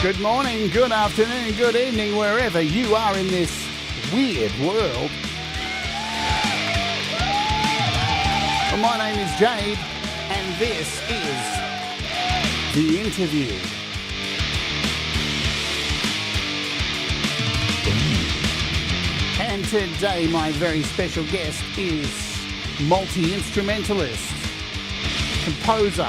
Good morning, good afternoon, good evening, wherever you are in this weird world. Well, my name is Jade, and this is The Interview. And today my very special guest is multi-instrumentalist, composer,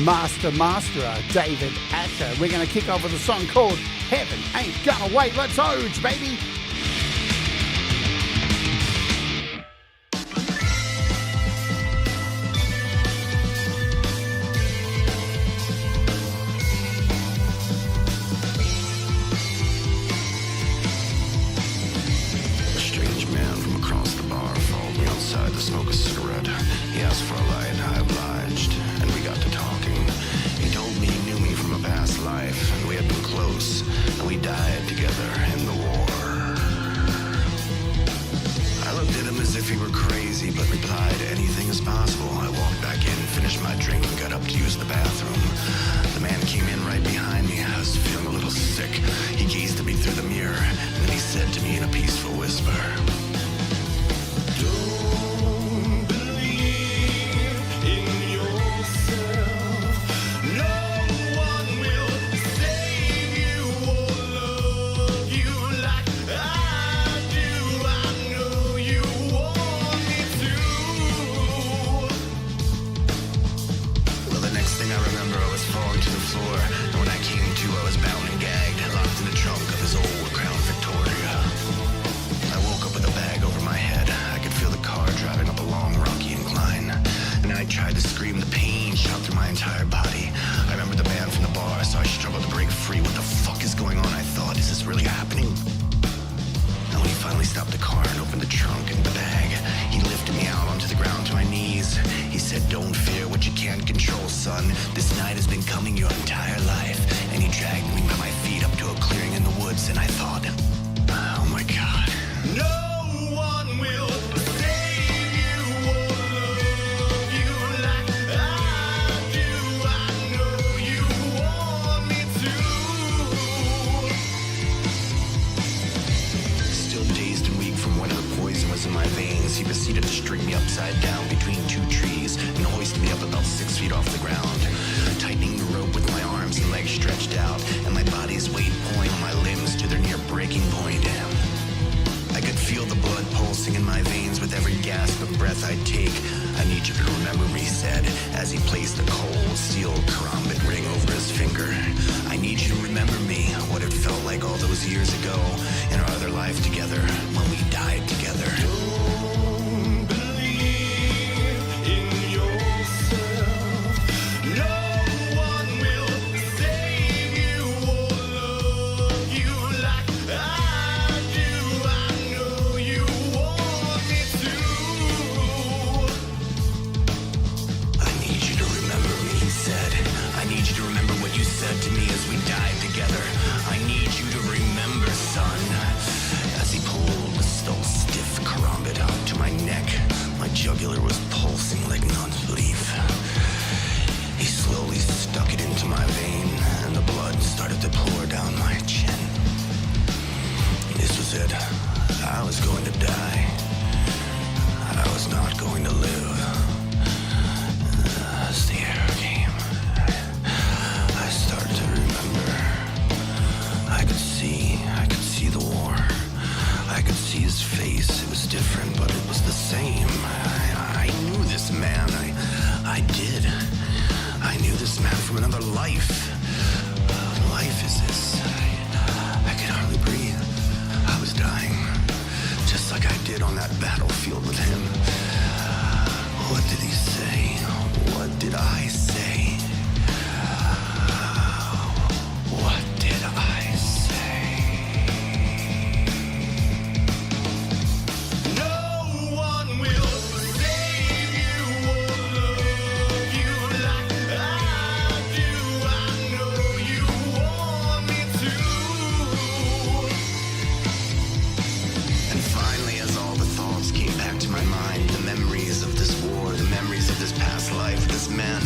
masterer David Asher. We're going to kick off with a song called Heaven Ain't Gonna Wait. Let's Oge, baby.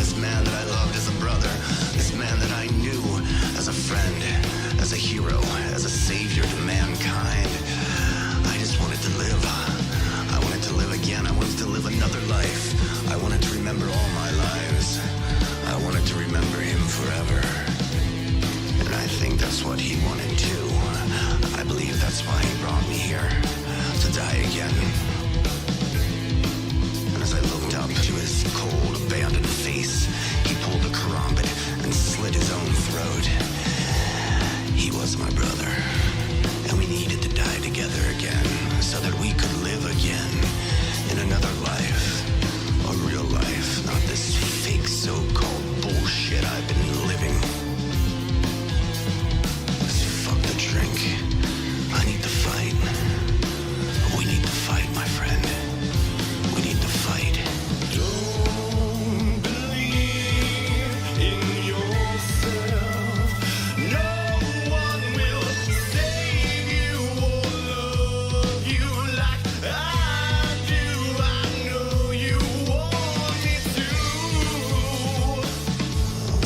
this man that I loved as a brother, this man that I knew another life. I wanted to remember all my lives. I wanted to remember him forever. And I think that's what he wanted too. I believe that's why he brought me here, to die again. And as I looked up to his cold, abandoned face, he pulled a karambit and slit his own throat. He was my brother, and we needed to die together again so that we could live again in another life. A real life, not this fake so-called bullshit I've been living. Fuck the drink. I need to fight. We need to fight, my friend. We need to fight. Don't believe in yourself. No one will save you or love you like I do. I know you want me to.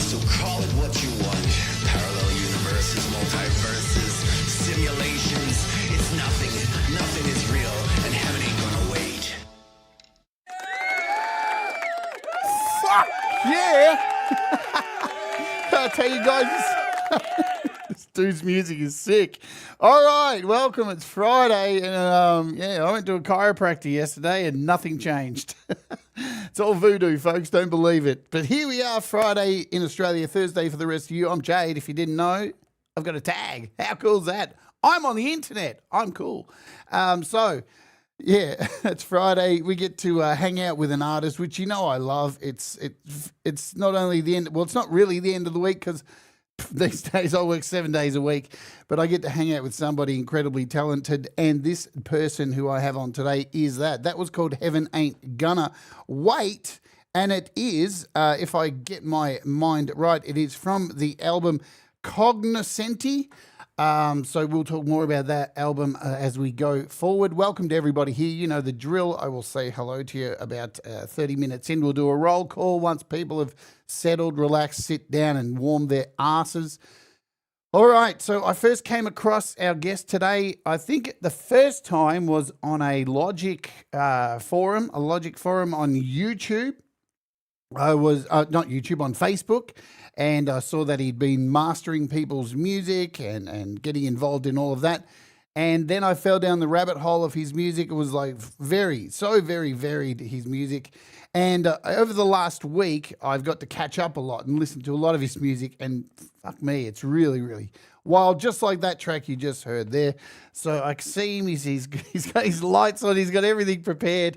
So call it what you want. Parallel universes, multiverses, simulations. It's nothing. Nothing is real, and heaven ain't gonna wait. Fuck yeah! I tell you guys, this dude's music is sick. All right, welcome. It's Friday, and I went to a chiropractor yesterday, and nothing changed. It's all voodoo, folks. Don't believe it. But here we are, Friday in Australia, Thursday for the rest of you. I'm Jade. If you didn't know, I've got a tag. How cool is that? I'm on the internet. I'm cool. Yeah, it's Friday. We get to hang out with an artist, which you know I love. It's not only the end. Well, it's not really the end of the week because these days I work 7 days a week, but I get to hang out with somebody incredibly talented. And this person who I have on today is that. That was called Heaven Ain't Gonna Wait. And it is, if I get my mind right, it is from the album Cognoscenti. So we'll talk more about that album as we go forward. Welcome to everybody here. You know the drill. I will say hello to you about 30 minutes in. We'll do a roll call once people have settled, relaxed, sit down and warm their asses. All right, so I first came across our guest today. I think the first time was on a Logic forum on YouTube. I was, not YouTube, on Facebook. And I saw that he'd been mastering people's music and getting involved in all of that. And then I fell down the rabbit hole of his music. It was like very varied, his music. And over the last week, I've got to catch up a lot and listen to a lot of his music. And fuck me, it's really wild, just like that track you just heard there. So I see him, he's got his lights on, he's got everything prepared.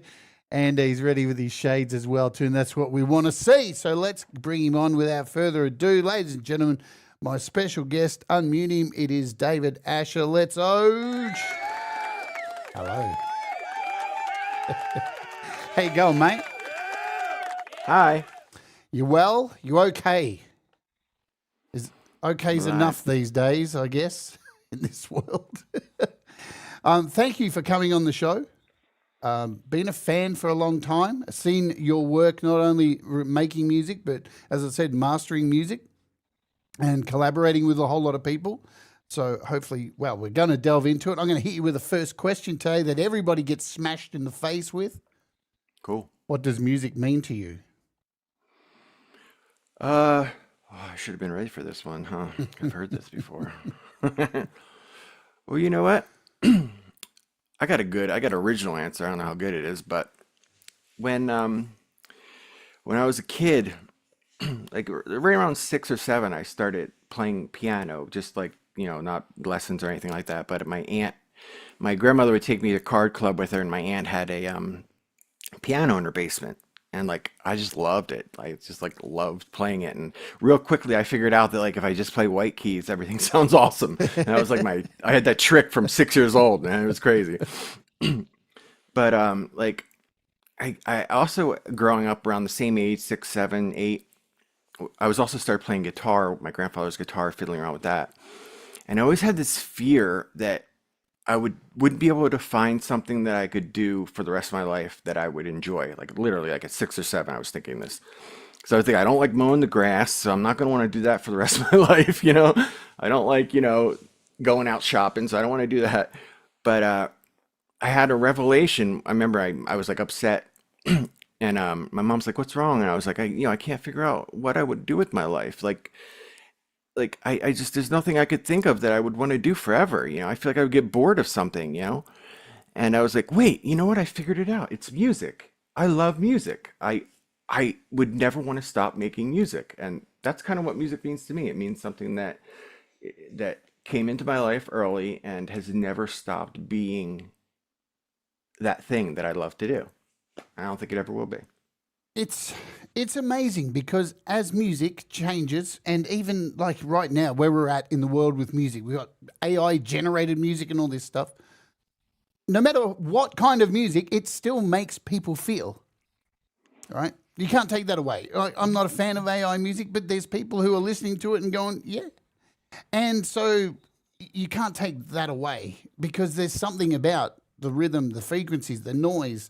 And he's ready with his shades as well, too, and that's what we want to see. So let's bring him on without further ado. Ladies and gentlemen, my special guest, unmute him. It is David Asher. Let's Oge. Hello. How you going, mate? Hi. You well? You okay? Okay's Right. enough these days, I guess, in this world. Thank you for coming on the show. Been a fan for a long time. I've seen your work, not only making music, but as I said, mastering music and collaborating with a whole lot of people. So hopefully, well, we're going to delve into it. I'm going to hit you with the first question today that everybody gets smashed in the face with. Cool. What does music mean to you? I should have been ready for this one, huh? I've heard this before. Well, you know what? I got an original answer. I don't know how good it is, but when I was a kid, like right around 6 or 7, I started playing piano, just like, not lessons or anything like that. But my grandmother would take me to card club with her, and my aunt had a piano in her basement. And like, I just loved it. I just like loved playing it. And real quickly, I figured out that like, if I just play white keys, everything sounds awesome. And I was like, I had that trick from 6 years old, man. It was crazy. But like, I also, growing up around the same age, 6, 7, 8, I was also started playing guitar, my grandfather's guitar, fiddling around with that. And I always had this fear that I wouldn't be able to find something that I could do for the rest of my life that I would enjoy. Like literally, like at 6 or 7, I was thinking this. So I was thinking, I don't like mowing the grass, so I'm not going to want to do that for the rest of my life. I don't like, going out shopping, so I don't want to do that. But I had a revelation. I remember I was like upset And my mom's like, "What's wrong?" And I was like, I can't figure out what I would do with my life. I just there's nothing I could think of that I would want to do forever. I feel like I would get bored of something. And I was like, wait, you know what? I figured it out. It's music. I love music. I would never want to stop making music. And that's kind of what music means to me. It means something that came into my life early and has never stopped being that thing that I love to do. I don't think it ever will be. It's it's amazing because as music changes, and even like right now, where we're at in the world with music, we've got AI generated music and all this stuff. No matter what kind of music, it still makes people feel, right? You can't take that away. I'm not a fan of AI music, but there's people who are listening to it and going, yeah. And so you can't take that away because there's something about the rhythm, the frequencies, the noise,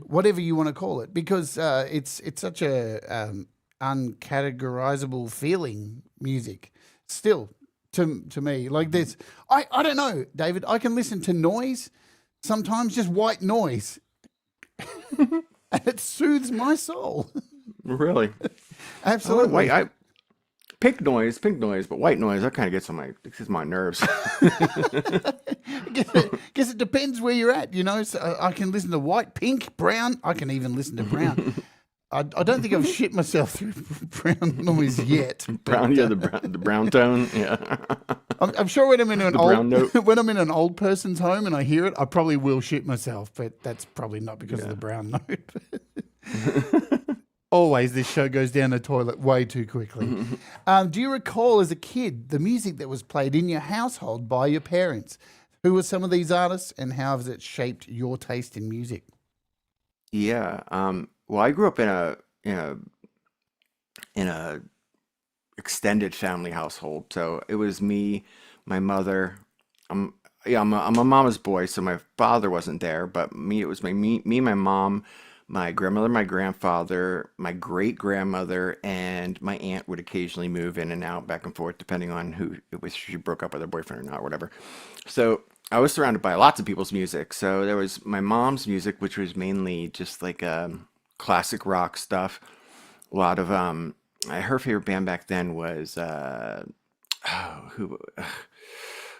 whatever you want to call it, because it's such a uncategorizable feeling music still to me. Like this, I don't know, David. I can listen to noise sometimes, just white noise, and it soothes my soul. Really? Absolutely. Pink noise, but white noise, that kind of gets my nerves. Guess it depends where you're at, you know. So I can listen to white, pink, brown. I can even listen to brown. I don't think I've shit myself through brown noise yet. Brown, yeah, the brown tone, yeah. I'm sure when I'm in an The brown note. when I'm in an old person's home and I hear it, I probably will shit myself, but that's probably not because of the brown note. Always, this show goes down the toilet way too quickly. Do you recall as a kid the music that was played in your household by your parents? Who were some of these artists, and how has it shaped your taste in music? Yeah. Well, I grew up in a extended family household. So it was me, my mother. I'm a mama's boy, so my father wasn't there, but me, it was me, my mom, my grandmother, my grandfather, my great grandmother, and my aunt would occasionally move in and out, back and forth, depending on who it was. She broke up with her boyfriend or not, or whatever. So I was surrounded by lots of people's music. So there was my mom's music, which was mainly just like classic rock stuff. A lot of her favorite band back then was who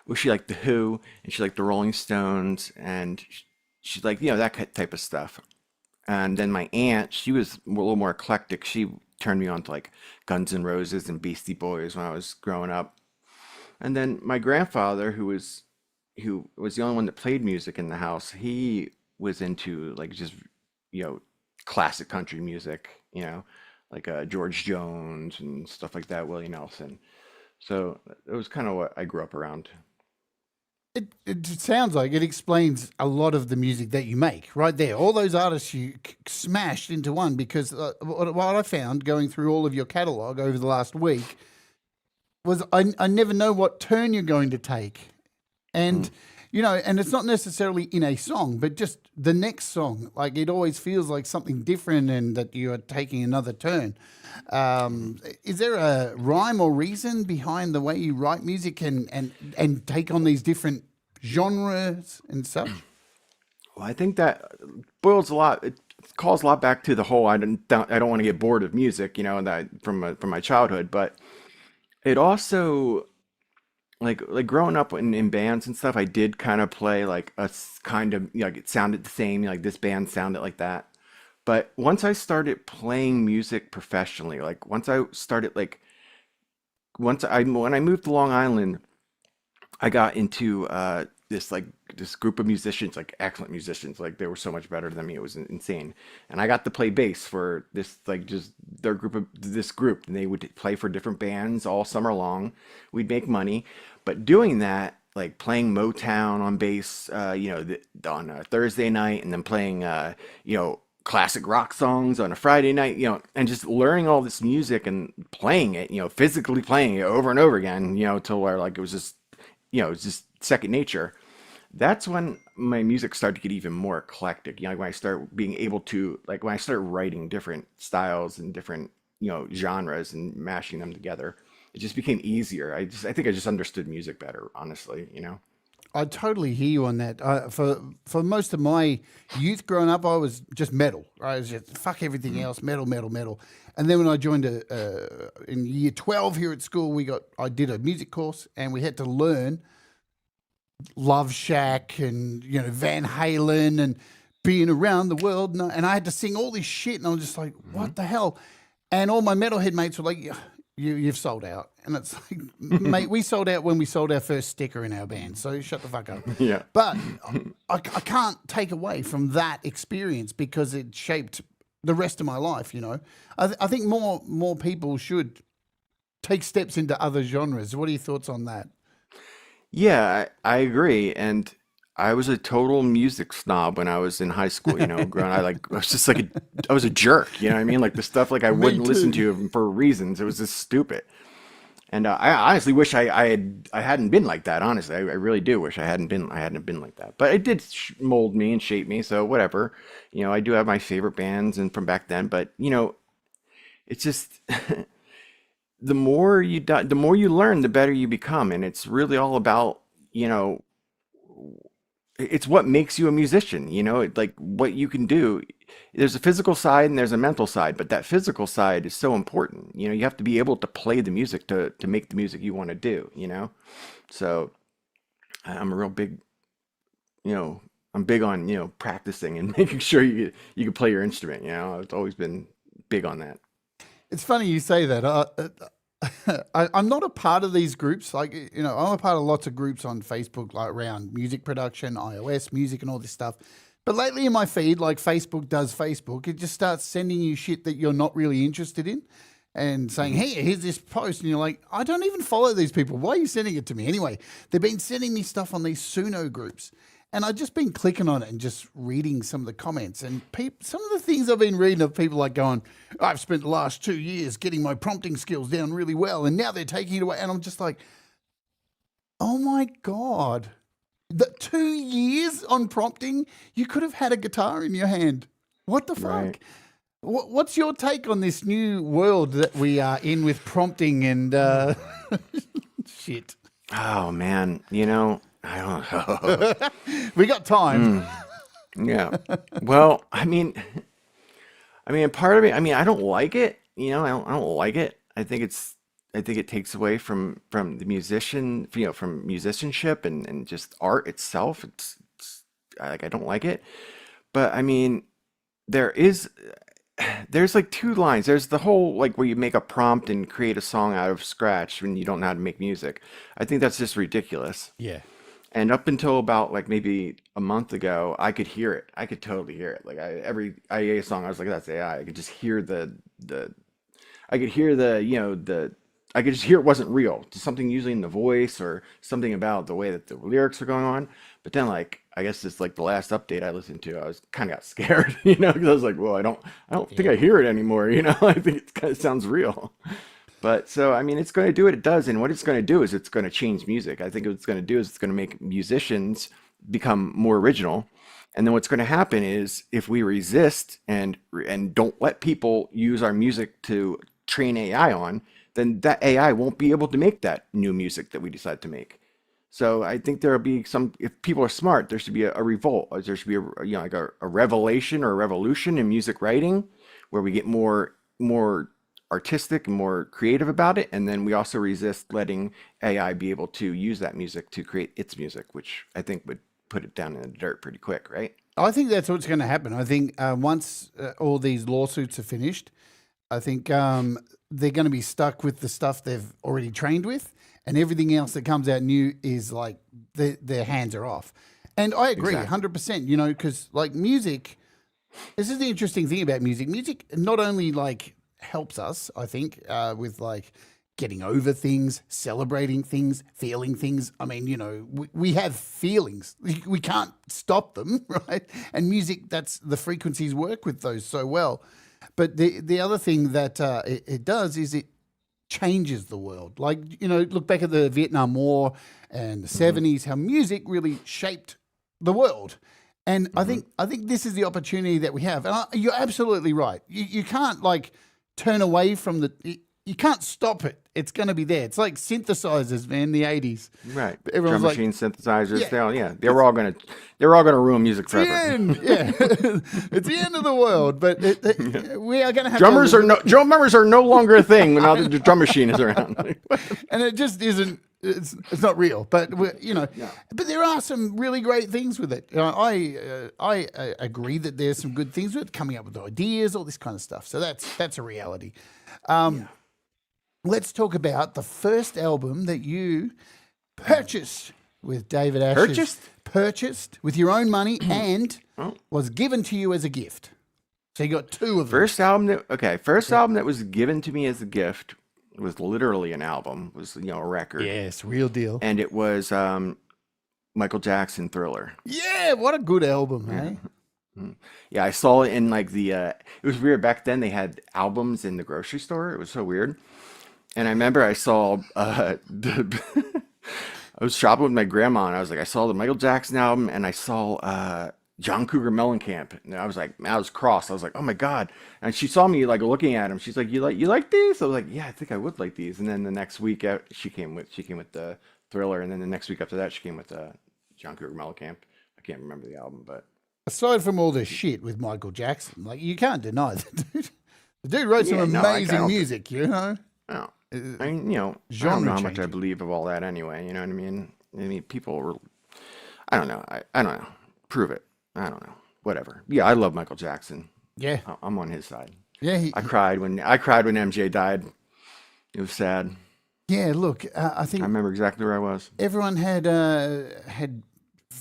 well, she liked the Who, and she liked the Rolling Stones, and she liked that type of stuff. And then my aunt, she was a little more eclectic. She turned me on to like Guns N' Roses and Beastie Boys when I was growing up. And then my grandfather, who was the only one that played music in the house, he was into like just you know classic country music, like George Jones and stuff like that, Willie Nelson. So it was kind of what I grew up around. It sounds like it explains a lot of the music that you make right there. All those artists you smashed into one because what I found going through all of your catalog over the last week was I never know what turn you're going to take. And, and it's not necessarily in a song, but just the next song. Like it always feels like something different and that you are taking another turn. Is there a rhyme or reason behind the way you write music and take on these different genres and such? Well, I think that boils a lot. It calls a lot back to the whole I don't want to get bored of music, that from my childhood. But it also like growing up in bands and stuff, I did kind of play like kind of like it sounded the same, like this band sounded like that. But once I started playing music professionally, like once I started like once I when I moved to Long Island, I got into this group of musicians, like excellent musicians. Like they were so much better than me. It was insane. And I got to play bass for this like just this group, and they would play for different bands all summer long. We'd make money, but doing that, like playing Motown on bass, on a Thursday night, and then playing classic rock songs on a Friday night, and just learning all this music and playing it, physically playing it over and over again, till where like it was just it's just second nature. That's when my music started to get even more eclectic. When I start being able to, like, when I started writing different styles and different, genres and mashing them together, it just became easier. I think I just understood music better, honestly. I totally hear you on that. For most of my youth growing up, I was just metal. Right? I was just fuck everything else, metal, metal, metal. And then when I joined in year 12 here at school, I did a music course, and we had to learn Love Shack and Van Halen and being around the world, and I had to sing all this shit, and I was just like, what the hell? And all my metalhead mates were like, you've sold out. And it's like, mate, we sold out when we sold our first sticker in our band, so shut the fuck up. Yeah. But I can't take away from that experience because it shaped the rest of my life, I think more people should take steps into other genres. What are your thoughts on that? Yeah, I agree. And I was a total music snob when I was in high school, growing. I was just like I was a jerk, you know what I mean? Like the stuff like I wouldn't listen to for reasons. It was just stupid. And I honestly wish I hadn't been like that. Honestly, I really do wish I hadn't been like that. But it did mold me and shape me. So whatever, I do have my favorite bands and from back then. But it's just the more you learn, the better you become, and it's really all about it's what makes you a musician. Like what you can do. There's a physical side and there's a mental side, but that physical side is so important. You have to be able to play the music to make the music you want to do, So I'm a real big, I'm big on, practicing and making sure you can play your instrument, I've always been big on that. It's funny you say that. I'm not a part of these groups. Like, I'm a part of lots of groups on Facebook, like around music production, iOS, music and all this stuff. But lately in my feed, like Facebook does Facebook, it just starts sending you shit that you're not really interested in and saying, hey, here's this post. And you're like, I don't even follow these people. Why are you sending it to me? Anyway, they've been sending me stuff on these Suno groups. And I've just been clicking on it and just reading some of the comments. And some of the things I've been reading of people like going, I've spent the last 2 years getting my prompting skills down really well, and now they're taking it away. And I'm just like, oh my God. The 2 years on prompting, you could have had a guitar in your hand. What the fuck? Right. What's your take on this new world that we are in with prompting and shit? Oh man, I don't know. We got time. Yeah. Well, I mean, part of it. I don't like it. I don't like it. I think it takes away from the musician, from musicianship and just art itself. It's like I don't like it. But there's like two lines. There's the whole like where you make a prompt and create a song out of scratch when you don't know how to make music. I think that's just ridiculous. Yeah. And up until about like maybe a month ago, I could hear it. I could totally hear it. Like every IA song, I was like, that's AI. I could just hear I could hear I could just hear it wasn't real. Just something usually in the voice or something about the way that the lyrics are going on. But then like, I guess it's like the last update I listened to, I was kind of got scared, because I was like, well, I don't think I hear it anymore. I think it kind of sounds real. But so, it's going to do what it does. And what it's going to do is it's going to change music. I think what it's going to do is it's going to make musicians become more original. And then what's going to happen is if we resist and don't let people use our music to train AI on, then that AI won't be able to make that new music that we decide to make. So I think there'll be if people are smart, there should be a revolt. Or there should be a revelation or a revolution in music writing where we get more artistic and more creative about it, and then we also resist letting AI be able to use that music to create its music, which I think would put it down in the dirt pretty quick, right? I think that's what's going to happen. I think once all these lawsuits are finished, I think they're going to be stuck with the stuff they've already trained with, and everything else that comes out new is like their hands are off. And I agree, Exactly. 100%, because like music, this is the interesting thing about music. Music not only like helps us, I think, with like getting over things, celebrating things, feeling things. We have feelings. We can't stop them, right? And music, that's the frequencies work with those so well. But the other thing that it does is it changes the world. Like, look back at the Vietnam War and the 70s, how music really shaped the world. And I think this is the opportunity that we have. And you're absolutely right. You can't like turn away from you can't stop it. It's going to be there. It's like synthesizers, man. The 80s. Right. Everyone's Drum like, machines, synthesizers. yeah. They're all gonna ruin music It's the forever. end. Yeah, it's the end of the world. But we are going to have Drummers are no longer a thing now that the drum machine is around. and it just isn't. It's not real. But but there are some really great things with it. I agree that there's some good things with it. Coming up with ideas, all this kind of stuff. So that's a reality. Let's talk about the first album that you purchased with David Ashes. Purchased with your own money and was given to you as a gift. So you got two of them. First album that was given to me as a gift was literally an album. Was a record. Yes, real deal. And it was Michael Jackson Thriller. Yeah, what a good album, hey? Yeah, I saw it in like it was weird back then. They had albums in the grocery store. It was so weird. And I remember I saw I was shopping with my grandma and I was like, I saw the Michael Jackson album and I saw John Cougar Mellencamp. And I was like, I was cross. I was like, oh my God. And she saw me like looking at him. She's like, you like these? I was like, yeah, I think I would like these. And then the next week she came with the Thriller. And then the next week after that, she came with John Cougar Mellencamp. I can't remember the album, but aside from all the shit with Michael Jackson, like you can't deny that dude. The dude wrote some amazing music, No. I mean, I don't know how much I believe of all that anyway. You know what I mean? I mean, people were, I don't know. I don't know. Prove it. I don't know. Whatever. Yeah, I love Michael Jackson. Yeah. I'm on his side. Yeah. I cried when MJ died. It was sad. Yeah, look, I think I remember exactly where I was. everyone had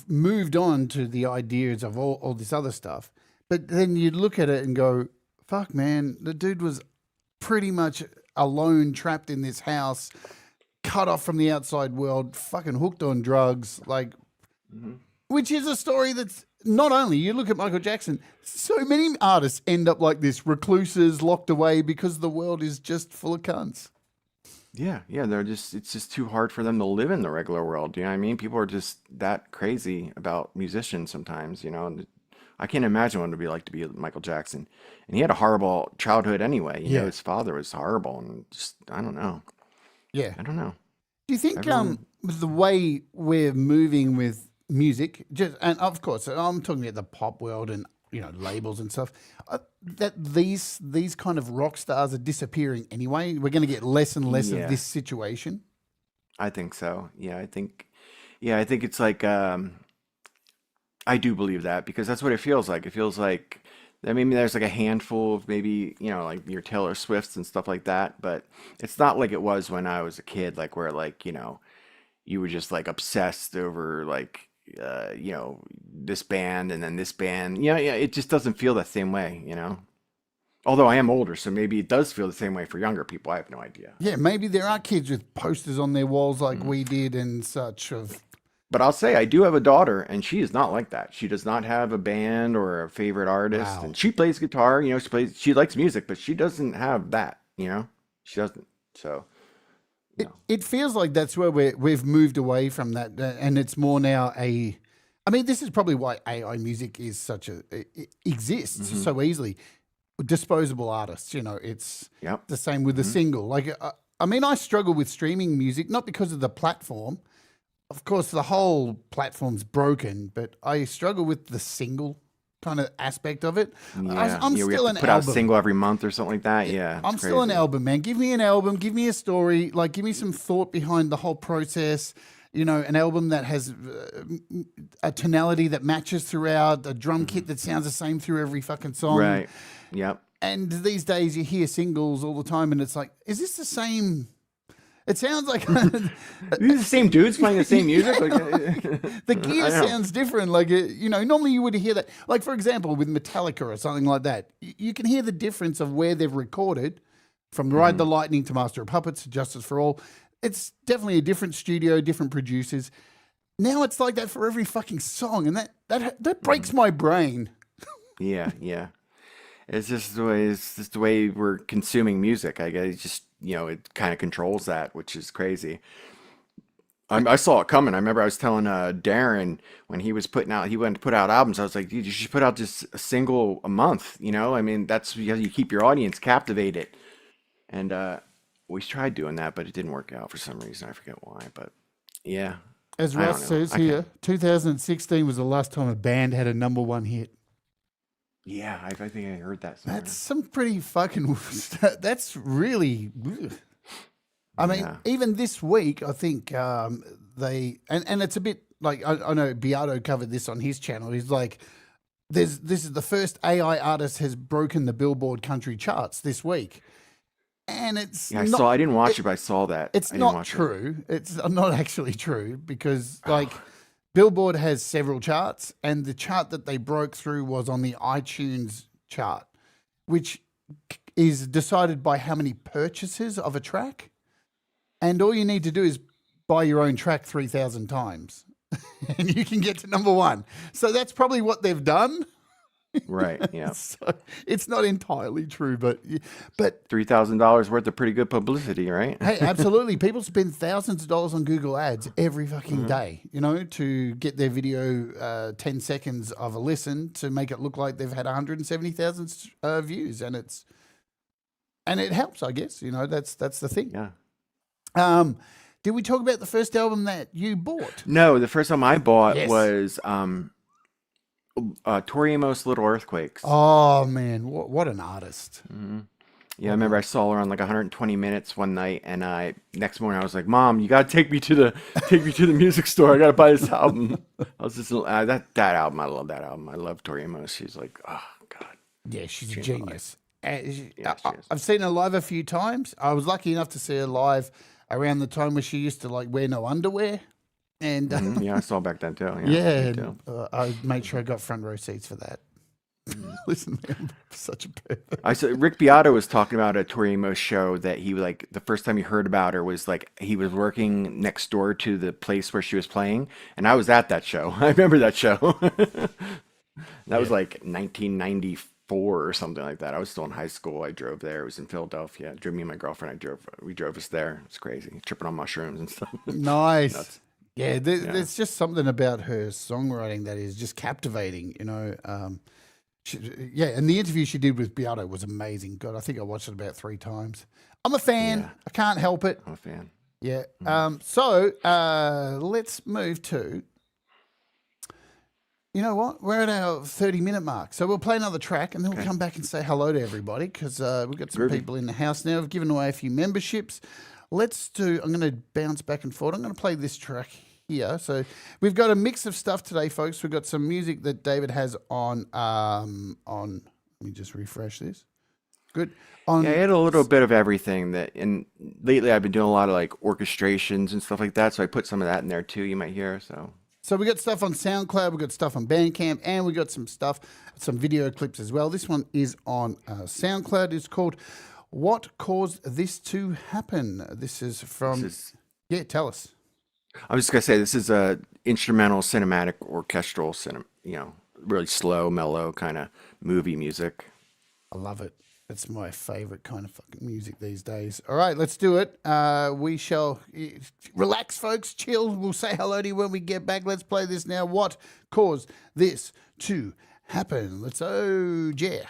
moved on to the ideas of all this other stuff. But then you look at it and go, fuck, man, the dude was pretty much alone, trapped in this house, cut off from the outside world, fucking hooked on drugs, like, which is a story that's not only, you look at Michael Jackson, so many artists end up like this, recluses, locked away because the world is just full of cunts. Yeah, it's just too hard for them to live in the regular world. You know what I mean? People are just that crazy about musicians sometimes, and I can't imagine what it would be like to be Michael Jackson. And he had a horrible childhood anyway. You know, his father was horrible and just, I don't know. Yeah. I don't know. Do you think with the way we're moving with music, and of course, I'm talking about the pop world and labels and stuff, that these kind of rock stars are disappearing anyway? We're going to get less and less of this situation. I think so. I think it's like I do believe that because that's what it feels like. It feels like maybe there's like a handful of maybe like your Taylor Swifts and stuff like that, but it's not like it was when I was a kid, like where like you were just like obsessed over like this band and then this band. It just doesn't feel the same way. Although I am older, so maybe it does feel the same way for younger people. I have no idea. Yeah, maybe there are kids with posters on their walls like we did and such of. But I'll say I do have a daughter, and she is not like that. She does not have a band or a favorite artist, and she plays guitar. She likes music, but she doesn't have that. She doesn't. So it feels like that's where we've moved away from that, and it's more now I mean, this is probably why AI music is it exists so easily. Disposable artists, it's the same with the single. Like, I mean, I struggle with streaming music, not because of the platform. Of course, the whole platform's broken, but I struggle with the single kind of aspect of it. I'm still an put out a single every month or something like that. Yeah, I'm still an album man. Give me an album. Give me a story. Like, give me some thought behind the whole process. An album that has a tonality that matches throughout, a drum kit that sounds the same through every fucking song. Right. Yep. And these days you hear singles all the time, and it's like, is this the same? It sounds like these are the same dudes playing the same music. The gear sounds different. Like normally you would hear that. Like, for example, with Metallica or something like that, you can hear the difference of where they've recorded, from Ride the Lightning to Master of Puppets to Justice for All. It's definitely a different studio, different producers. Now it's like that for every fucking song, and that breaks my brain. Yeah. It's just the way we're consuming music. I guess it's just it kind of controls that, which is crazy. I saw it coming. I remember I was telling Darren when he went to put out albums. I was like, dude, you should put out just a single a month. I mean, that's how you keep your audience captivated. And we tried doing that, but it didn't work out for some reason. I forget why, but yeah, As I Russ don't know. says I can't. here, 2016 was the last time a band had a #1 hit. Yeah, I think I heard that somewhere. That's some pretty fucking. That's really. I mean, Yeah. even this week, I think and it's a bit like I know Beato covered this on his channel. He's like, this is the first AI artist has broken the Billboard country charts this week, and it's Yeah, I not, saw. I didn't watch it, but I saw that. It's I didn't not watch it. true. It's not actually true because like Billboard has several charts, and the chart that they broke through was on the iTunes chart, which is decided by how many purchases of a track. And all you need to do is buy your own track 3,000 times and you can get to #1. So that's probably what they've done. Right. Yeah. So it's not entirely true, but $3,000 worth of pretty good publicity, right? hey, absolutely. People spend thousands of dollars on Google Ads every fucking day, to get their video 10 seconds of a listen to make it look like they've had 170,000 views. And it helps, I guess. That's the thing. Yeah. Did we talk about the first album that you bought? No, the first time I bought Yes. was Tori Amos' Little Earthquakes. Oh man, what an artist! Yeah, I remember I saw her on like 120 Minutes one night, and next morning I was like, "Mom, you gotta take me to the music store. I gotta buy this album." I was just that album. I love that album. I love Tori Amos. She's like, oh God. Yeah, she's a Changed my life. genius. She is. I've seen her live a few times. I was lucky enough to see her live around the time where she used to like wear no underwear, and Yeah, I saw back then too. Yeah, yeah, me and, too. I made sure I got front row seats for that. Listen, man, I'm such a pervert. I saw Rick Beato was talking about a Tori Amos show that he like the first time he heard about her was like he was working next door to the place where she was playing, and I was at that show. I remember that show. That was like 1994 or something like that. I was still in high school. I drove there. It was in Philadelphia. Drew me and my girlfriend. We drove us there. It's crazy, tripping on mushrooms and stuff. Nice. Nuts. Yeah, there's just something about her songwriting that is just captivating, and the interview she did with Beato was amazing. God, I think I watched it about 3 times. I'm a fan. Yeah. I can't help it. I'm a fan. Yeah. So let's move to. You know what? We're at our 30-minute mark. So we'll play another track and then we'll come back and say hello to everybody because we've got some people in the house now. We've given away a few memberships. I'm going to bounce back and forth. I'm going to play this track here. So we've got a mix of stuff today, folks. We've got some music that David has on, let me just refresh this. Good. Yeah, I had a little bit of everything and lately I've been doing a lot of like orchestrations and stuff like that. So I put some of that in there too, you might hear. So we got stuff on SoundCloud, we got stuff on Bandcamp, and we got some video clips as well. This one is on SoundCloud. It's called "What Caused This to Happen." This is from. Yeah, tell us. I was just gonna say this is a instrumental, cinematic, orchestral, really slow, mellow kind of movie music. I love it. It's my favorite kind of fucking music these days. All right, let's do it. We shall relax, folks. Chill. We'll say hello to you when we get back. Let's play this now. What caused this to happen? Let's yeah.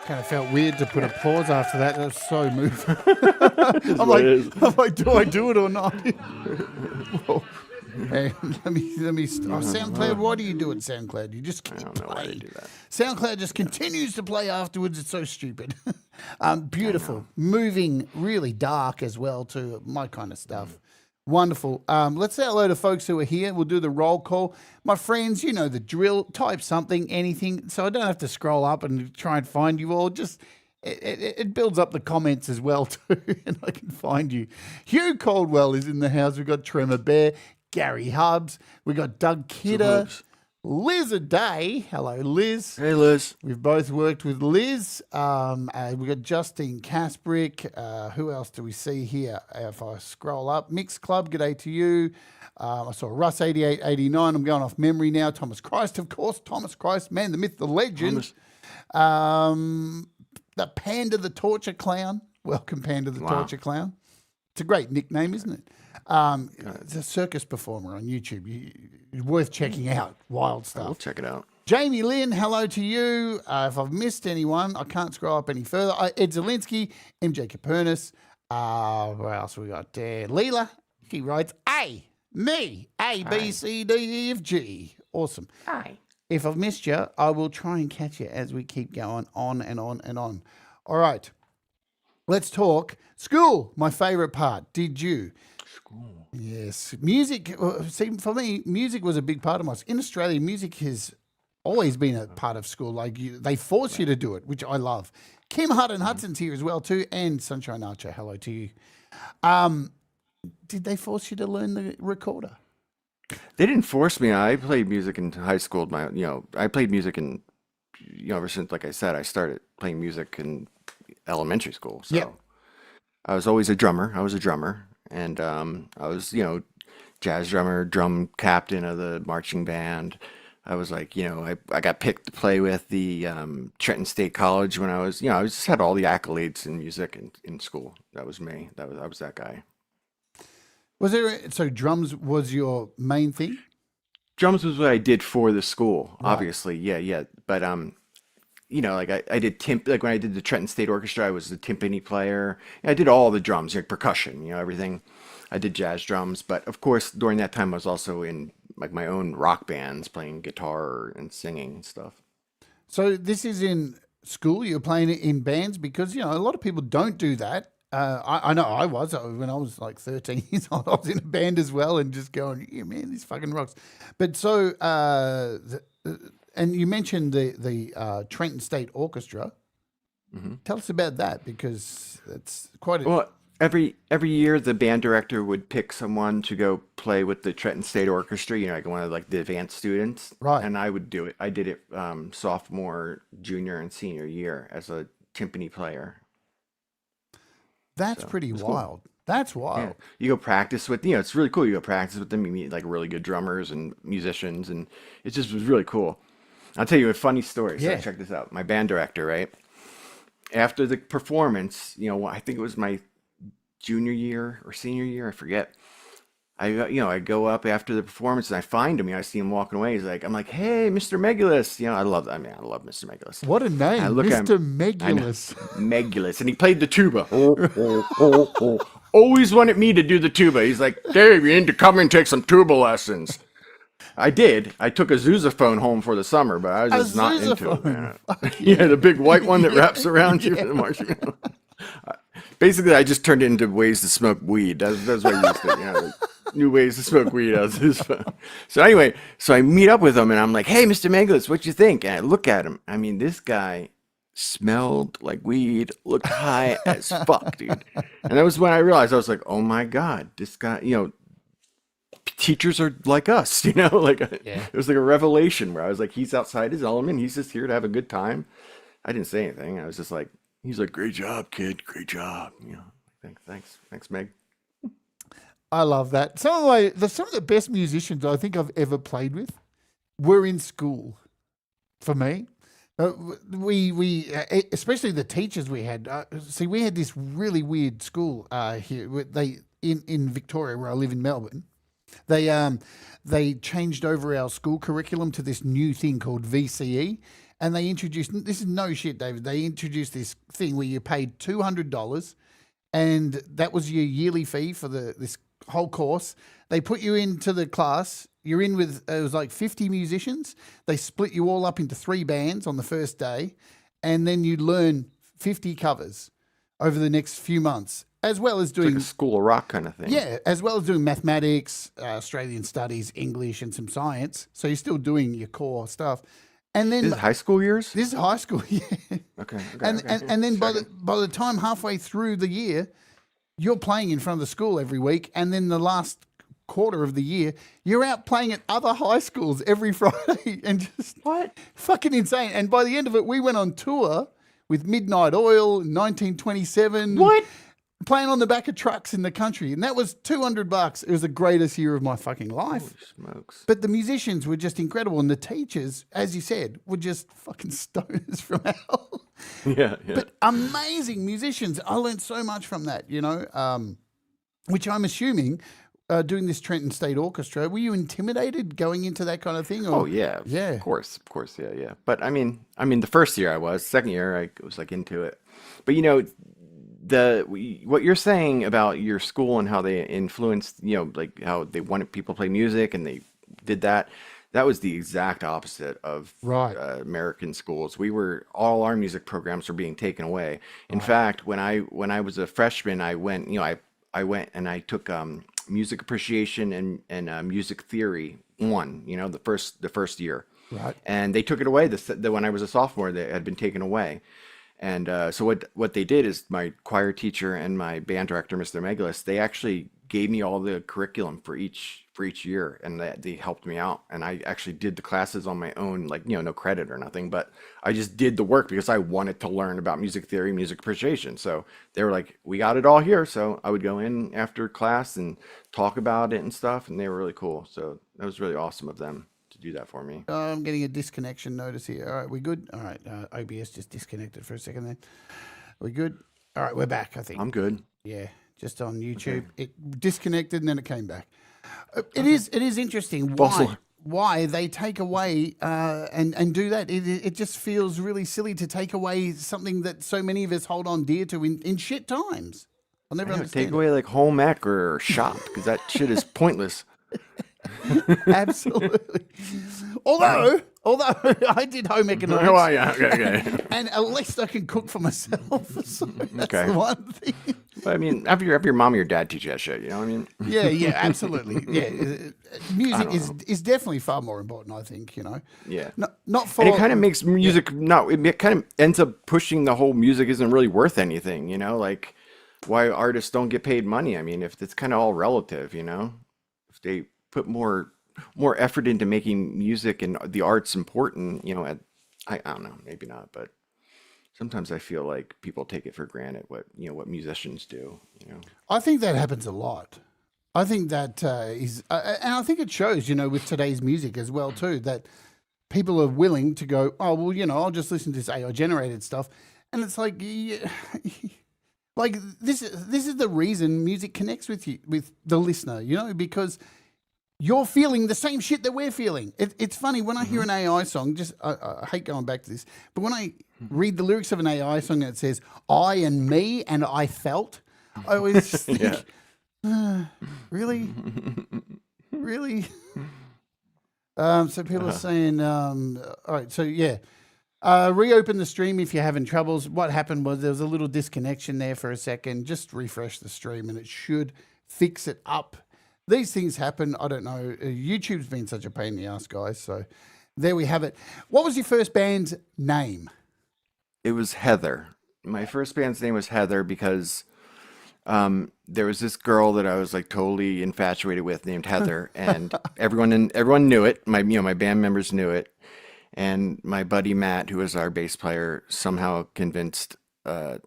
Kind of felt weird to put applause after that. That was so moving. I'm like, do I do it or not? Whoa. Hey, let me. SoundCloud. Why do you do it, SoundCloud? You just keep I don't know why they playing. do that. SoundCloud just continues to play afterwards. It's so stupid. Beautiful, moving, really dark as well too. My kind of stuff. Wonderful. Let's say hello to folks who are here. We'll do the roll call. My friends, you know the drill. Type something, anything, so I don't have to scroll up and try and find you all. Just it builds up the comments as well too, and I can find you. Hugh Caldwell is in the house. We've got Tremor Bear, Gary Hubbs. We've got Doug Kidder, Liz a Day. Hello, Liz. Hey, Liz. We've both worked with Liz. We've got Justine Kasprick. Who else do we see here? If I scroll up, Mix Club, g'day to you. I saw Russ 8889. I'm going off memory now. Thomas Christ, of course. Thomas Christ, man, the myth, the legend. The Panda the Torture Clown. Welcome, Panda the Torture Clown. It's a great nickname, isn't it? It's a circus performer on YouTube. It's worth checking out. Wild stuff. I'll check it out. Jamie Lynn, hello to you. If I've missed anyone, I can't scroll up any further. Ed Zielinski, MJ Capernis. What else we got there? Leela, she writes, me, A, B, C, D, E, F, G. Awesome. Hi. If I've missed you, I will try and catch you as we keep going on and on and on. All right. Let's talk school, my favorite part. Did you? School. Yes. Music, see, for me, music was a big part of my, in Australia, music has always been a part of school. Like they force you to do it, which I love. Kim Hutton Hudson's here as well too, and Sunshine Archer, hello to you. Did they force you to learn the recorder? They didn't force me. I played music in high school. I played music in, ever since, like I said, I started playing music in elementary school. So I was always a drummer. I was a drummer. And I was, jazz drummer, drum captain of the marching band. I was like, I got picked to play with the Trenton State College when I was, I just had all the accolades in music in school. That was me. I was that guy. So drums was your main thing? Drums was what I did for the school, obviously. Yeah. But like I did like when I did the Trenton State Orchestra, I was the timpani player. I did all the drums, like percussion, everything. I did jazz drums, but of course during that time I was also in like my own rock bands, playing guitar and singing and stuff. So this is in school. You're playing it in bands because a lot of people don't do that. I know I was when I was like 13 years old. I was in a band as well, and just going, yeah, man, this fucking rocks. But so, and you mentioned the Trenton State Orchestra. Mm-hmm. Tell us about that because it's quite a. Well, every year the band director would pick someone to go play with the Trenton State Orchestra. Like one of the advanced students, right? And I would do it. I did it sophomore, junior, and senior year as a timpani player. That's pretty wild. Cool. That's wild. Yeah. You go practice with, it's really cool. You go practice with them. You meet like really good drummers and musicians, and it just was really cool. I'll tell you a funny story. So check this out. My band director, right? After the performance, I think it was my junior year or senior year, I forget. I go up after the performance and I find him. I see him walking away. I'm like, hey, Mr. Megulus. I love Mr. Megulus. What a name, Mr. Megulus. Megulus, and he played the tuba. Always wanted me to do the tuba. He's like, Dave, you need to come and take some tuba lessons. I did. I took a sousaphone home for the summer, but I was just not into it, man. Yeah, the big white one that wraps around you for the marching. Basically, I just turned it into ways to smoke weed. That's what I used to, new ways to smoke weed out of this phone. So anyway, I meet up with him, and I'm like, hey, Mr. Megulus, what you think? And I look at him. I mean, this guy smelled like weed, looked high as fuck, dude. And that was when I realized, I was like, oh my God, this guy, teachers are like us, It was like a revelation where I was like, he's outside his element. He's just here to have a good time. I didn't say anything. I was just like, he's like, great job, kid. Great job. Thanks, Meg. I love that. Some of the best musicians I think I've ever played with were in school. For me, we especially the teachers we had. We had this really weird school here. In Victoria, where I live in Melbourne. They changed over our school curriculum to this new thing called VCE, and they introduced, this is no shit, David. They introduced this thing where you paid $200, and that was your yearly fee for this whole course. They put you into the class. You're in with, it was like 50 musicians. They split you all up into 3 bands on the first day, and then you learn 50 covers over the next few months, as well as doing It's like a School of Rock kind of thing. yeah, as well as doing mathematics, Australian studies, English, and some science. So you're still doing your core stuff. And then This is high school years? this is high school, yeah. Okay. And then by the time halfway through the year, you're playing in front of the school every week, and then the last quarter of the year, you're out playing at other high schools every Friday, and just What? fucking insane. And by the end of it, we went on tour with Midnight Oil, 1927. What? Playing on the back of trucks in the country, and that was $200. It was the greatest year of my fucking life. Holy smokes. But the musicians were just incredible, and the teachers, as you said, were just fucking stoners from hell. Yeah. But amazing musicians. I learned so much from that, which I'm assuming, doing this Trenton State Orchestra, were you intimidated going into that kind of thing? Or? Oh yeah. Yeah. Of course, yeah. But I mean, the first year I was, second year I was like into it. But what you're saying about your school and how they influenced, like how they wanted people to play music and they did that. That was the exact opposite of Right. American schools. All our music programs were being taken away. In fact, when I was a freshman, I went, I went and I took music appreciation and music theory 1, the first year. Right. And they took it away when I was a sophomore. They had been taken away. And so what they did is my choir teacher and my band director, Mr. Megalis, they actually gave me all the curriculum for each year, and they helped me out. And I actually did the classes on my own, like no credit or nothing, but I just did the work because I wanted to learn about music theory, music appreciation. So they were like, "We got it all here." So I would go in after class and talk about it and stuff, and they were really cool. So that was really awesome of them to do that for me. I'm getting a disconnection notice here. All right, we good? All right, OBS just disconnected for a second then. We good? All right, we're back, I think. I'm good. Yeah, just on YouTube. It disconnected and then it came back. It is interesting why they take away and do that. It just feels really silly to take away something that so many of us hold on dear to in shit times. I'll never understand Take away like home ec or shop because that shit is pointless. Absolutely. Although I did home economics. Oh, yeah, okay. And at least I can cook for myself. So that's Okay. the one thing. But I mean, have your mom or your dad teach you that shit, you know what I mean? Yeah, absolutely. Yeah, music is definitely far more important, I think. Yeah. Not for. And it kind of makes music, it kind of ends up pushing the whole music isn't really worth anything, like why artists don't get paid money. I mean, if it's kind of all relative, if they put more effort into making music and the arts important, I don't know, maybe not, but sometimes I feel like people take it for granted what musicians do. I think that happens a lot. I think that is, and I think it shows, with today's music as well too, that people are willing to go, oh well, I'll just listen to this AI generated stuff, and it's like, like this is the reason music connects with the listener, because you're feeling the same shit that we're feeling. It's funny when I hear an AI song. I hate going back to this, but when I read the lyrics of an AI song and it says "I and me" and "I felt," I always just think, really. So people are saying, all right, so yeah. Reopen the stream if you're having troubles. What happened was there was a little disconnection there for a second. Just refresh the stream and it should fix it up. These things happen. I don't know. YouTube's been such a pain in the ass, guys. So there we have it. What was your first band's name? It was Heather. My first band's name was Heather because there was this girl that I was like totally infatuated with named Heather, and everyone knew it. My band members knew it, and my buddy Matt, who was our bass player, somehow convinced the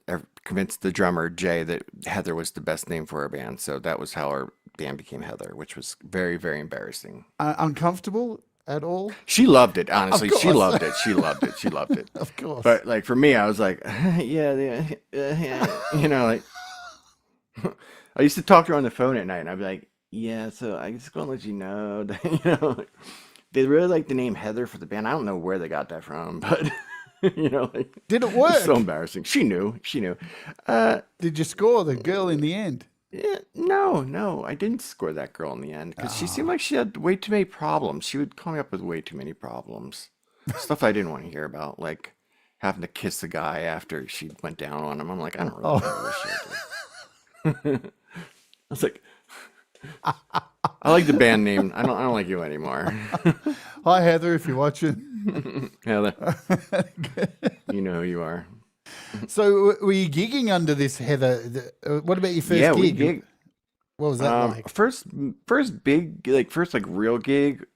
drummer Jay that Heather was the best name for our band. So that was how our band became Heather, which was very, very embarrassing. Uncomfortable at all? She loved it, honestly. Of course. She loved it. She loved it. She loved it. Of course. But like for me, I was like, yeah, like I used to talk to her on the phone at night, and I'd be like, yeah, so I just gonna let you know that, they really like the name Heather for the band. I don't know where they got that from, but like Did it it's work? so embarrassing. She knew. Did you score the girl in the end? Yeah, no, I didn't score that girl in the end because she seemed like she had way too many problems. She would come up with way too many problems, stuff I didn't want to hear about, like having to kiss a guy after she went down on him. I'm like, I don't really know this shit. Dude. I was like, I like the band name. I don't like you anymore. Hi, Heather, if you're watching. Heather, you know who you are. So, were you gigging under this, Heather? What about your first Yeah, gig? we gig. What was that like? First big, first real gig.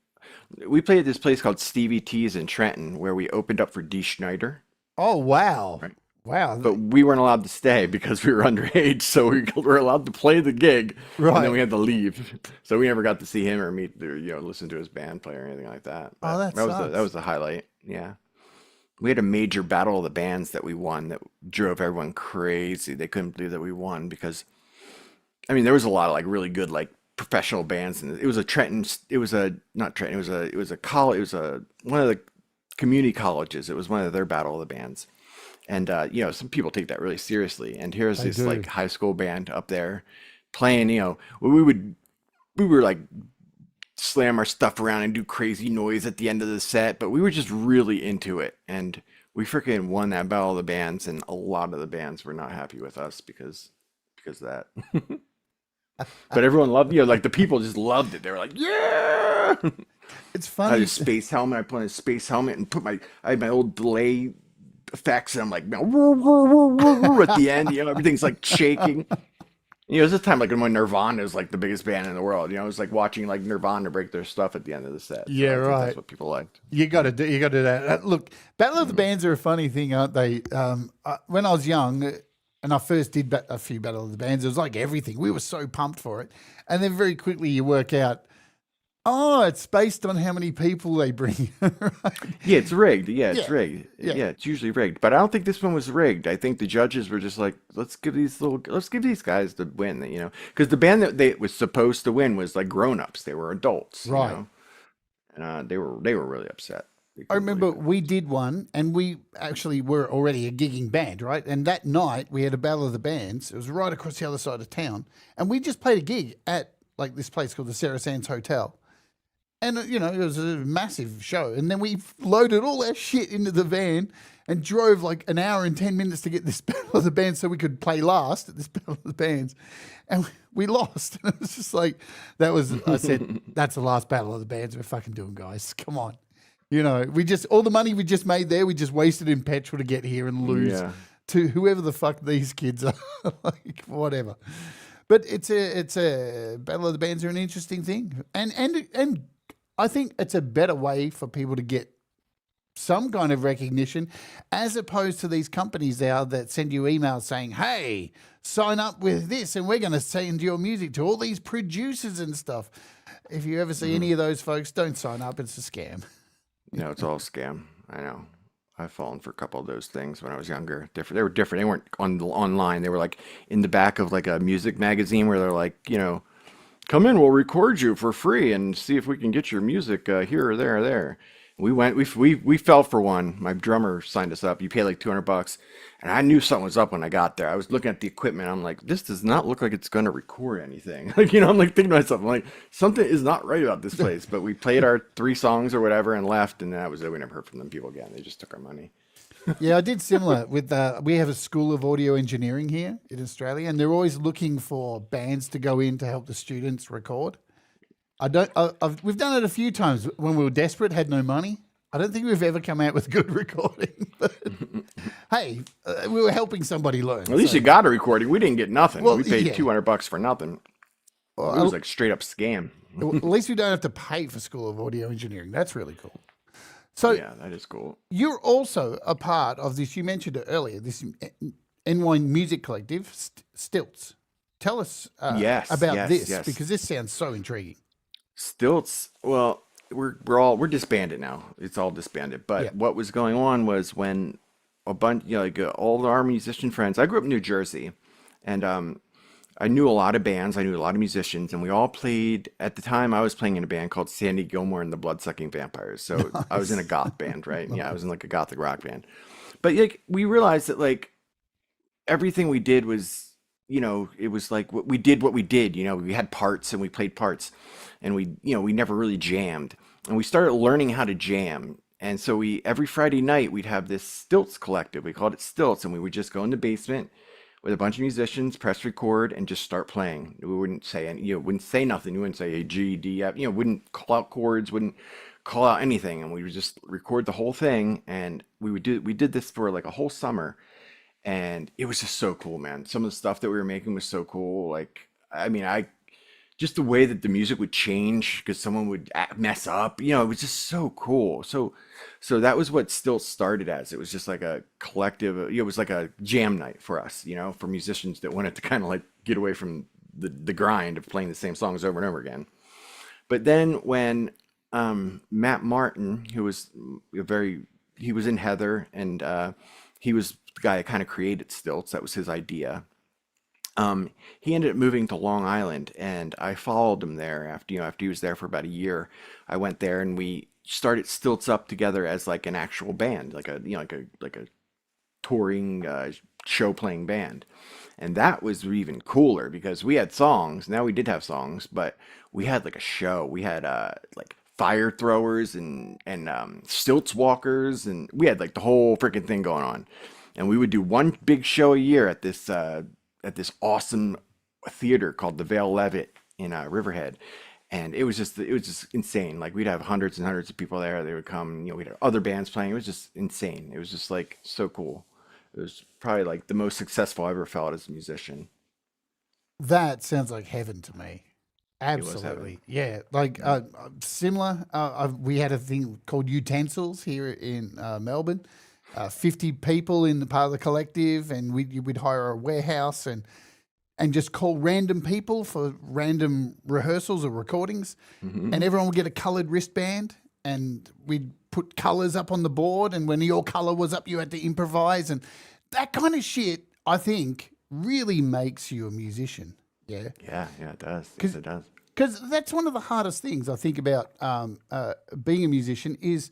We played at this place called Stevie T's in Trenton, where we opened up for Dee Schneider. Oh, wow. Right. Wow. But we weren't allowed to stay because we were underage, so we were allowed to play the gig, Right. and then we had to leave. So we never got to see him or meet, or listen to his band play or anything like that. Oh, But that was sucks. that was the highlight. Yeah, we had a major battle of the bands that we won that drove everyone crazy. They couldn't believe that we won because, I mean, there was a lot of really good professional bands, and it was a Trenton. It was a not Trenton. It was a college. It was one of the community colleges. It was one of their battle of the bands. And some people take that really seriously. And here's They this do. high school band up there playing. We were slam our stuff around and do crazy noise at the end of the set, but we were just really into it. And we freaking won that battle of the bands, and a lot of the bands were not happy with us because of that. But everyone loved, the people just loved it. They were like, yeah. It's I had funny. a space helmet. I put on a space helmet and I had my old delay effects, and I'm like at the end, everything's shaking. It was a time when Nirvana was the biggest band in the world. It was like watching Nirvana break their stuff at the end of the set. Yeah, I think right. That's what people liked. You got to do that. Look, Battle of the Bands are a funny thing, aren't they? When I was young, and I first did a few Battle of the Bands, it was like everything. We were so pumped for it, and then very quickly you work out, oh, it's based on how many people they bring. Right? Yeah, it's rigged. Yeah, it's Yeah. rigged. Yeah. Yeah, it's usually rigged. But I don't think this one was rigged. I think the judges were just like, let's give these guys the win. Because the band that they was supposed to win was grown-ups. They were adults. Right. And they were really upset. They I couldn't remember believe it. we did one, and we actually were already a gigging band, right? And that night we had a Battle of the Bands. It was right across the other side of town, and we just played a gig at this place called the Sarah Sands Hotel. And, it was a massive show. And then we loaded all our shit into the van and drove an hour and 10 minutes to get this Battle of the Bands so we could play last at this Battle of the Bands. And we lost. And it was just I said, that's the last Battle of the Bands we're fucking doing, guys. Come on. All the money we just made there, we just wasted in petrol to get here and lose Yeah. to whoever the fuck these kids are. Whatever. But it's a Battle of the Bands are an interesting thing. And I think it's a better way for people to get some kind of recognition as opposed to these companies now that send you emails saying, hey, sign up with this and we're going to send your music to all these producers and stuff. If you ever see any of those folks, don't sign up. It's a scam. No, it's all a scam. I know. I've fallen for a couple of those things when I was younger. Different. They were different. They weren't online. They were in the back of a music magazine where they're come in, we'll record you for free and see if we can get your music here or there or there. We went, we fell for one. My drummer signed us up. You pay $200, and I knew something was up when I got there. I was looking at the equipment. I'm like, this does not look like it's going to record anything. I'm thinking to myself, I'm like, something is not right about this place. But we played our 3 songs or whatever and left, and that was it. We never heard from them people again. They just took our money. Yeah, I did similar with we have a school of audio engineering here in Australia, and they're always looking for bands to go in to help the students record. We've done it a few times when we were desperate, had no money. I don't think we've ever come out with good recording. But hey, we were helping somebody learn. At least you got a recording. We didn't get nothing. Well, We paid yeah. $200 for nothing. It was straight up scam. At least we don't have to pay for School of Audio Engineering. That's really cool. So Yeah, that is cool. you're also a part of this. You mentioned it earlier. This NY Music Collective, Stilts. Tell us Yes, about this yes. because this sounds so intriguing. Stilts. Well, we're disbanded now. It's all disbanded. But Yeah. what was going on was when a bunch, all our musician friends. I grew up in New Jersey, and I knew a lot of bands, I knew a lot of musicians, and we all played. At the time, I was playing in a band called Sandy Gilmore and the Bloodsucking Vampires. So I was in a goth band, right? Yeah, I was in like a gothic rock band. But like we realized that like everything we did was, it was like we did what we did. We had parts and we played parts, and we never really jammed. And we started learning how to jam. And so we every Friday night we'd have this Stilts collective. We called it Stilts, and we would just go in the basement with a bunch of musicians, press record, and just start playing. We wouldn't say any, wouldn't say nothing. We wouldn't say a G, D, F, wouldn't call out chords, wouldn't call out anything, and we would just record the whole thing. And we did this for like a whole summer, and it was just so cool, man. Some of the stuff that we were making was so cool. Like, I mean, I just the way that the music would change because someone would mess up, it was just so cool. So that was what Still started as. It was just like a collective, it was like a jam night for us, for musicians that wanted to kind of like get away from the grind of playing the same songs over and over again. But then when Matt Martin, who was he was in Heather, and he was the guy that kind of created Stilts. That was his idea. He ended up moving to Long Island, and I followed him there after he was there for about a year. I went there, and we started Stilts up together as like an actual band, like a touring show playing band. And that was even cooler because we had songs. Now we did have songs, but we had like a show. We had like fire throwers and stilts walkers, and we had like the whole freaking thing going on. And we would do one big show a year at this awesome theater called the Vale Levitt in Riverhead. And it was just insane. Like we'd have hundreds and hundreds of people there. They would come, we'd have other bands playing. It was just insane. It was just like so cool. It was probably like the most successful I ever felt as a musician. That sounds like heaven to me. It was Absolutely. heaven. Yeah. Like similar. We had a thing called Utensils here in Melbourne. 50 people in the part of the collective, and we'd hire a warehouse and just call random people for random rehearsals or recordings. Hmm. And everyone would get a coloured wristband, and we'd put colours up on the board, and when your colour was up, you had to improvise. And that kind of shit, I think, really makes you a musician. Yeah. Yeah, it does. Yes, it does. Because that's one of the hardest things I think about being a musician is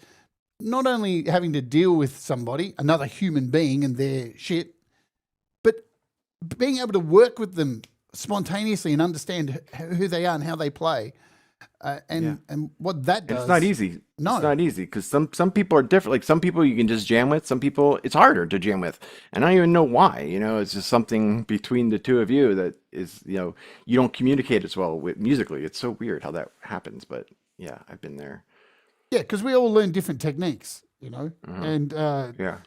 not only having to deal with somebody, another human being and their shit, but being able to work with them spontaneously and understand who they are and how they play. And what that And does. it's not easy. No. It's not easy because some people are different. Like some people you can just jam with. Some people it's harder to jam with. And I don't even know why. It's just something between the two of you that is, you don't communicate as well with musically. It's so weird how that happens. But yeah, I've been there. Yeah, because we all learn different techniques, and Yeah.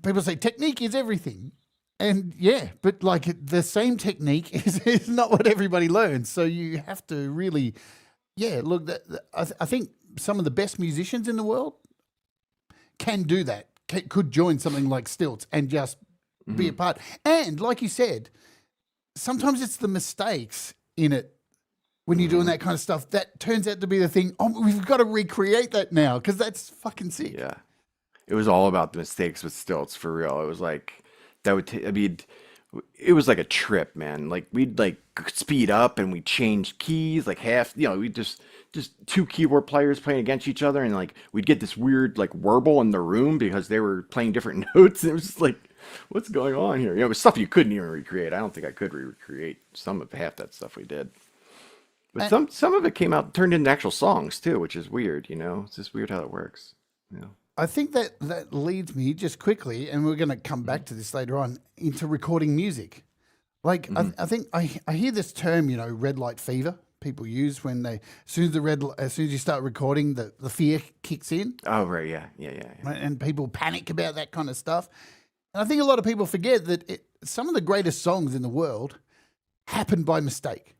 people say technique is everything. And yeah, but like the same technique is not what everybody learns. So you have to really, look, I think some of the best musicians in the world can do that, could join something like Stilts and just be a part. And like you said, sometimes it's the mistakes in it when you're doing that kind of stuff that turns out to be the thing. Oh, we've got to recreate that now because that's fucking sick. Yeah. It was all about the mistakes with Stilts for real. It was like that would I mean it was like a trip, man. Like we'd like speed up and we'd change keys like half, we'd just two keyboard players playing against each other, and like we'd get this weird like warble in the room because they were playing different notes, and it was just like what's going on here? It was stuff you couldn't even recreate. I don't think I could recreate some of half that stuff we did. But some of it turned into actual songs too, which is weird, It's just weird how it works. I think that leads me just quickly, and we're going to come back to this later on, into recording music. Like I think I hear this term, red light fever. People use when they as soon as you start recording, the fear kicks in. Oh right, yeah. Right? And people panic about that kind of stuff. And I think a lot of people forget that some of the greatest songs in the world happened by mistake.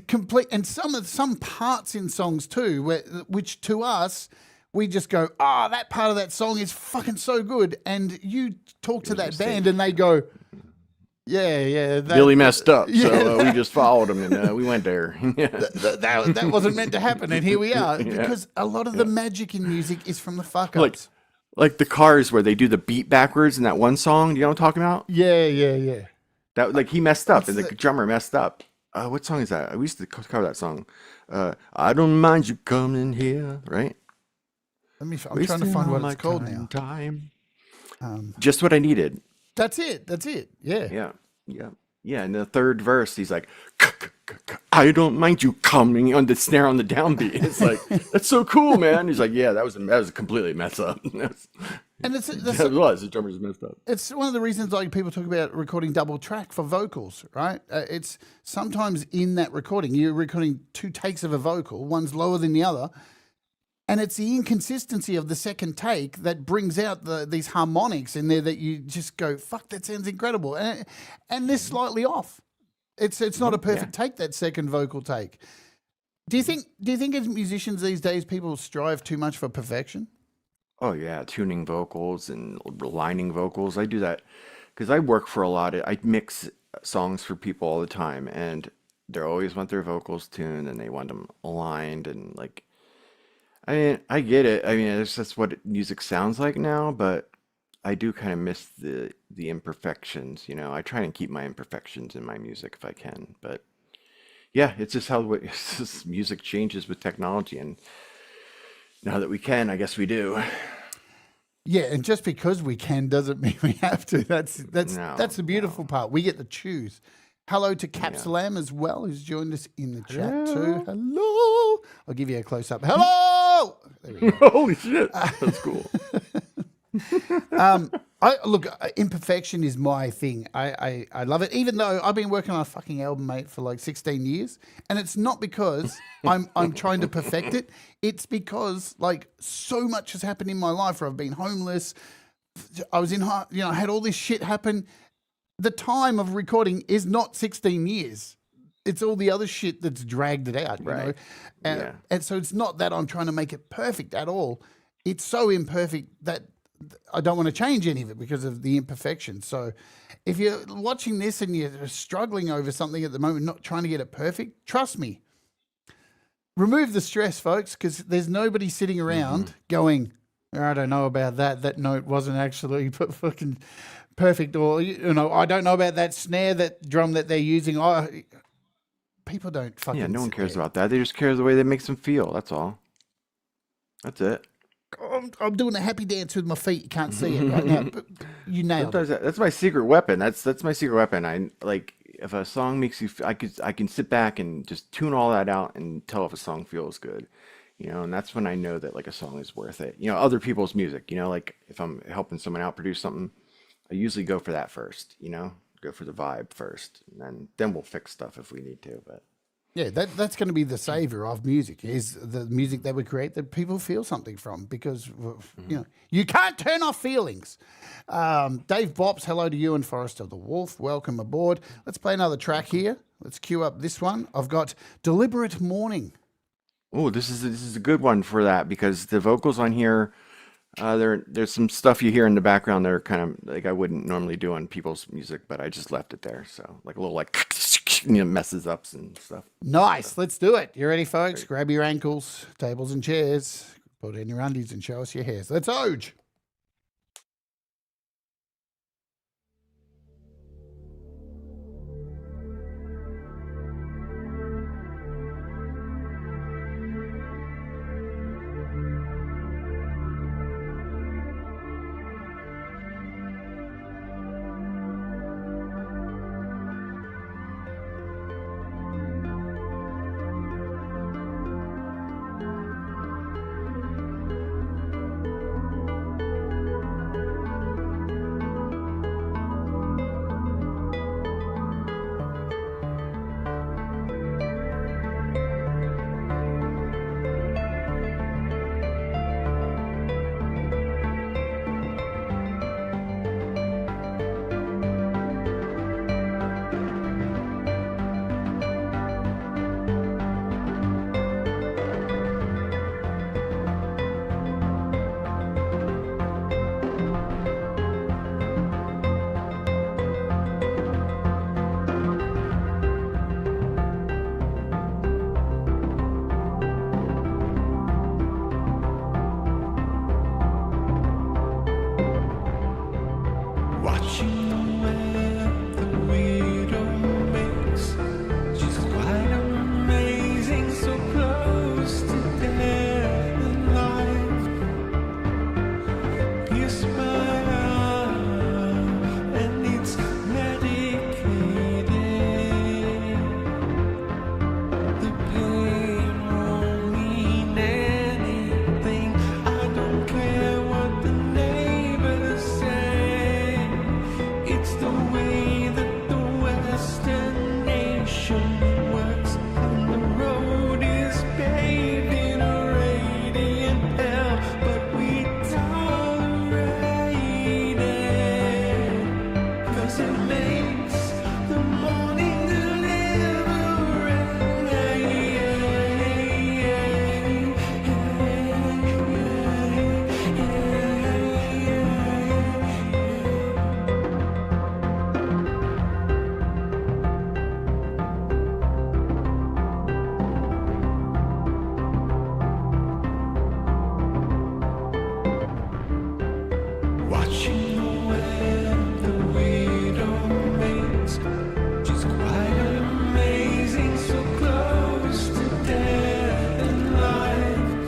Complete, and some parts in songs too, which to us we just go, that part of that song is fucking so good, and you talk to that band and they go, yeah, Billy messed up, so we just followed him and we went there. that wasn't meant to happen, and here we are, because a lot of the magic in music is from the fuck ups. Like the Cars where they do the beat backwards in that one song. You know what I'm talking about? Yeah. That like he messed up, What's and the the? drummer messed up. What song is that? We used to cover that song. I don't mind you coming here, right? Let me. I'm trying to Wasting find all what my it's called time, now. time. Um, Just what I needed. that's it. That's it. Yeah. Yeah, yeah, yeah. In the third verse, he's like, "I don't mind you coming," on the snare on the downbeat. It's like that's so cool, man. He's like, "Yeah, that was a completely mess up." And it's That was the drummer just messed up. it's one of the reasons like people talk about recording double track for vocals, right? It's sometimes in that recording you're recording two takes of a vocal, one's lower than the other, and it's the inconsistency of the second take that brings out these harmonics in there that you just go, "Fuck, that sounds incredible," and they're slightly off. It's not a Yeah. perfect take, that second vocal take. Do you think as musicians these days people strive too much for perfection? Oh yeah, tuning vocals and lining vocals. I do that because I work for a lot of, I mix songs for people all the time, and they always want their vocals tuned and they want them aligned and like, I mean, I get it. I mean, it's just what music sounds like now, but I do kind of miss the imperfections, you know. I try and keep my imperfections in my music if I can, but yeah, it's just how it's just music changes with technology, and now that we can, I guess we do. Yeah, and just because we can doesn't mean we have to. That's No, the beautiful no. part. We get to choose. Hello to Yeah. Capsulam as well, who's joined us in the chat too. Hello. Hello. I'll give you a close up. Hello. There we go. Holy shit. That's cool. Imperfection is my thing. I love it, even though I've been working on a fucking album, mate, for like 16 years, and it's not because I'm trying to perfect it. It's because like so much has happened in my life where I've been homeless. I was in, I had all this shit happen. The time of recording is not 16 years. It's all the other shit that's dragged it out, you know. Right. And, Yeah. and so it's not that I'm trying to make it perfect at all. It's so imperfect that I don't want to change any of it because of the imperfection. So if you're watching this and you're struggling over something at the moment, not trying to get it perfect, trust me, remove the stress, folks, because there's nobody sitting around going, I don't know about that. That note wasn't actually fucking perfect. Or, I don't know about that snare, that drum that they're using. People don't fucking Yeah, no one sit cares there. about that. They just care the way that makes them feel. That's all. That's it. I'm doing a happy dance with my feet. You can't see it right now, but you nailed it. Sometimes that's my secret weapon. That's my secret weapon. I like if a song makes you, I can sit back and just tune all that out and tell if a song feels good, you know. And that's when I know that like a song is worth it. You know, other people's music. You know, like if I'm helping someone out produce something, I usually go for that first. You know, go for the vibe first, and then we'll fix stuff if we need to. But Yeah, that's going to be the savior of music, is the music that we create that people feel something from, because you can't turn off feelings. Dave Bops, hello to you, and Forrester the Wolf, welcome aboard. Let's play another track here. Let's cue up this one. I've got Deliberate Morning. oh, this is a good one for that because the vocals on here, there's some stuff you hear in the background that are kind of like I wouldn't normally do on people's music, but I just left it there. So like a little like messes ups and stuff. Nice, let's do it. You ready, folks? Grab your ankles, tables and chairs, put in your undies and show us your hairs. Let's Oge. watching away the widow makes. She's quite amazing, so close to death and life.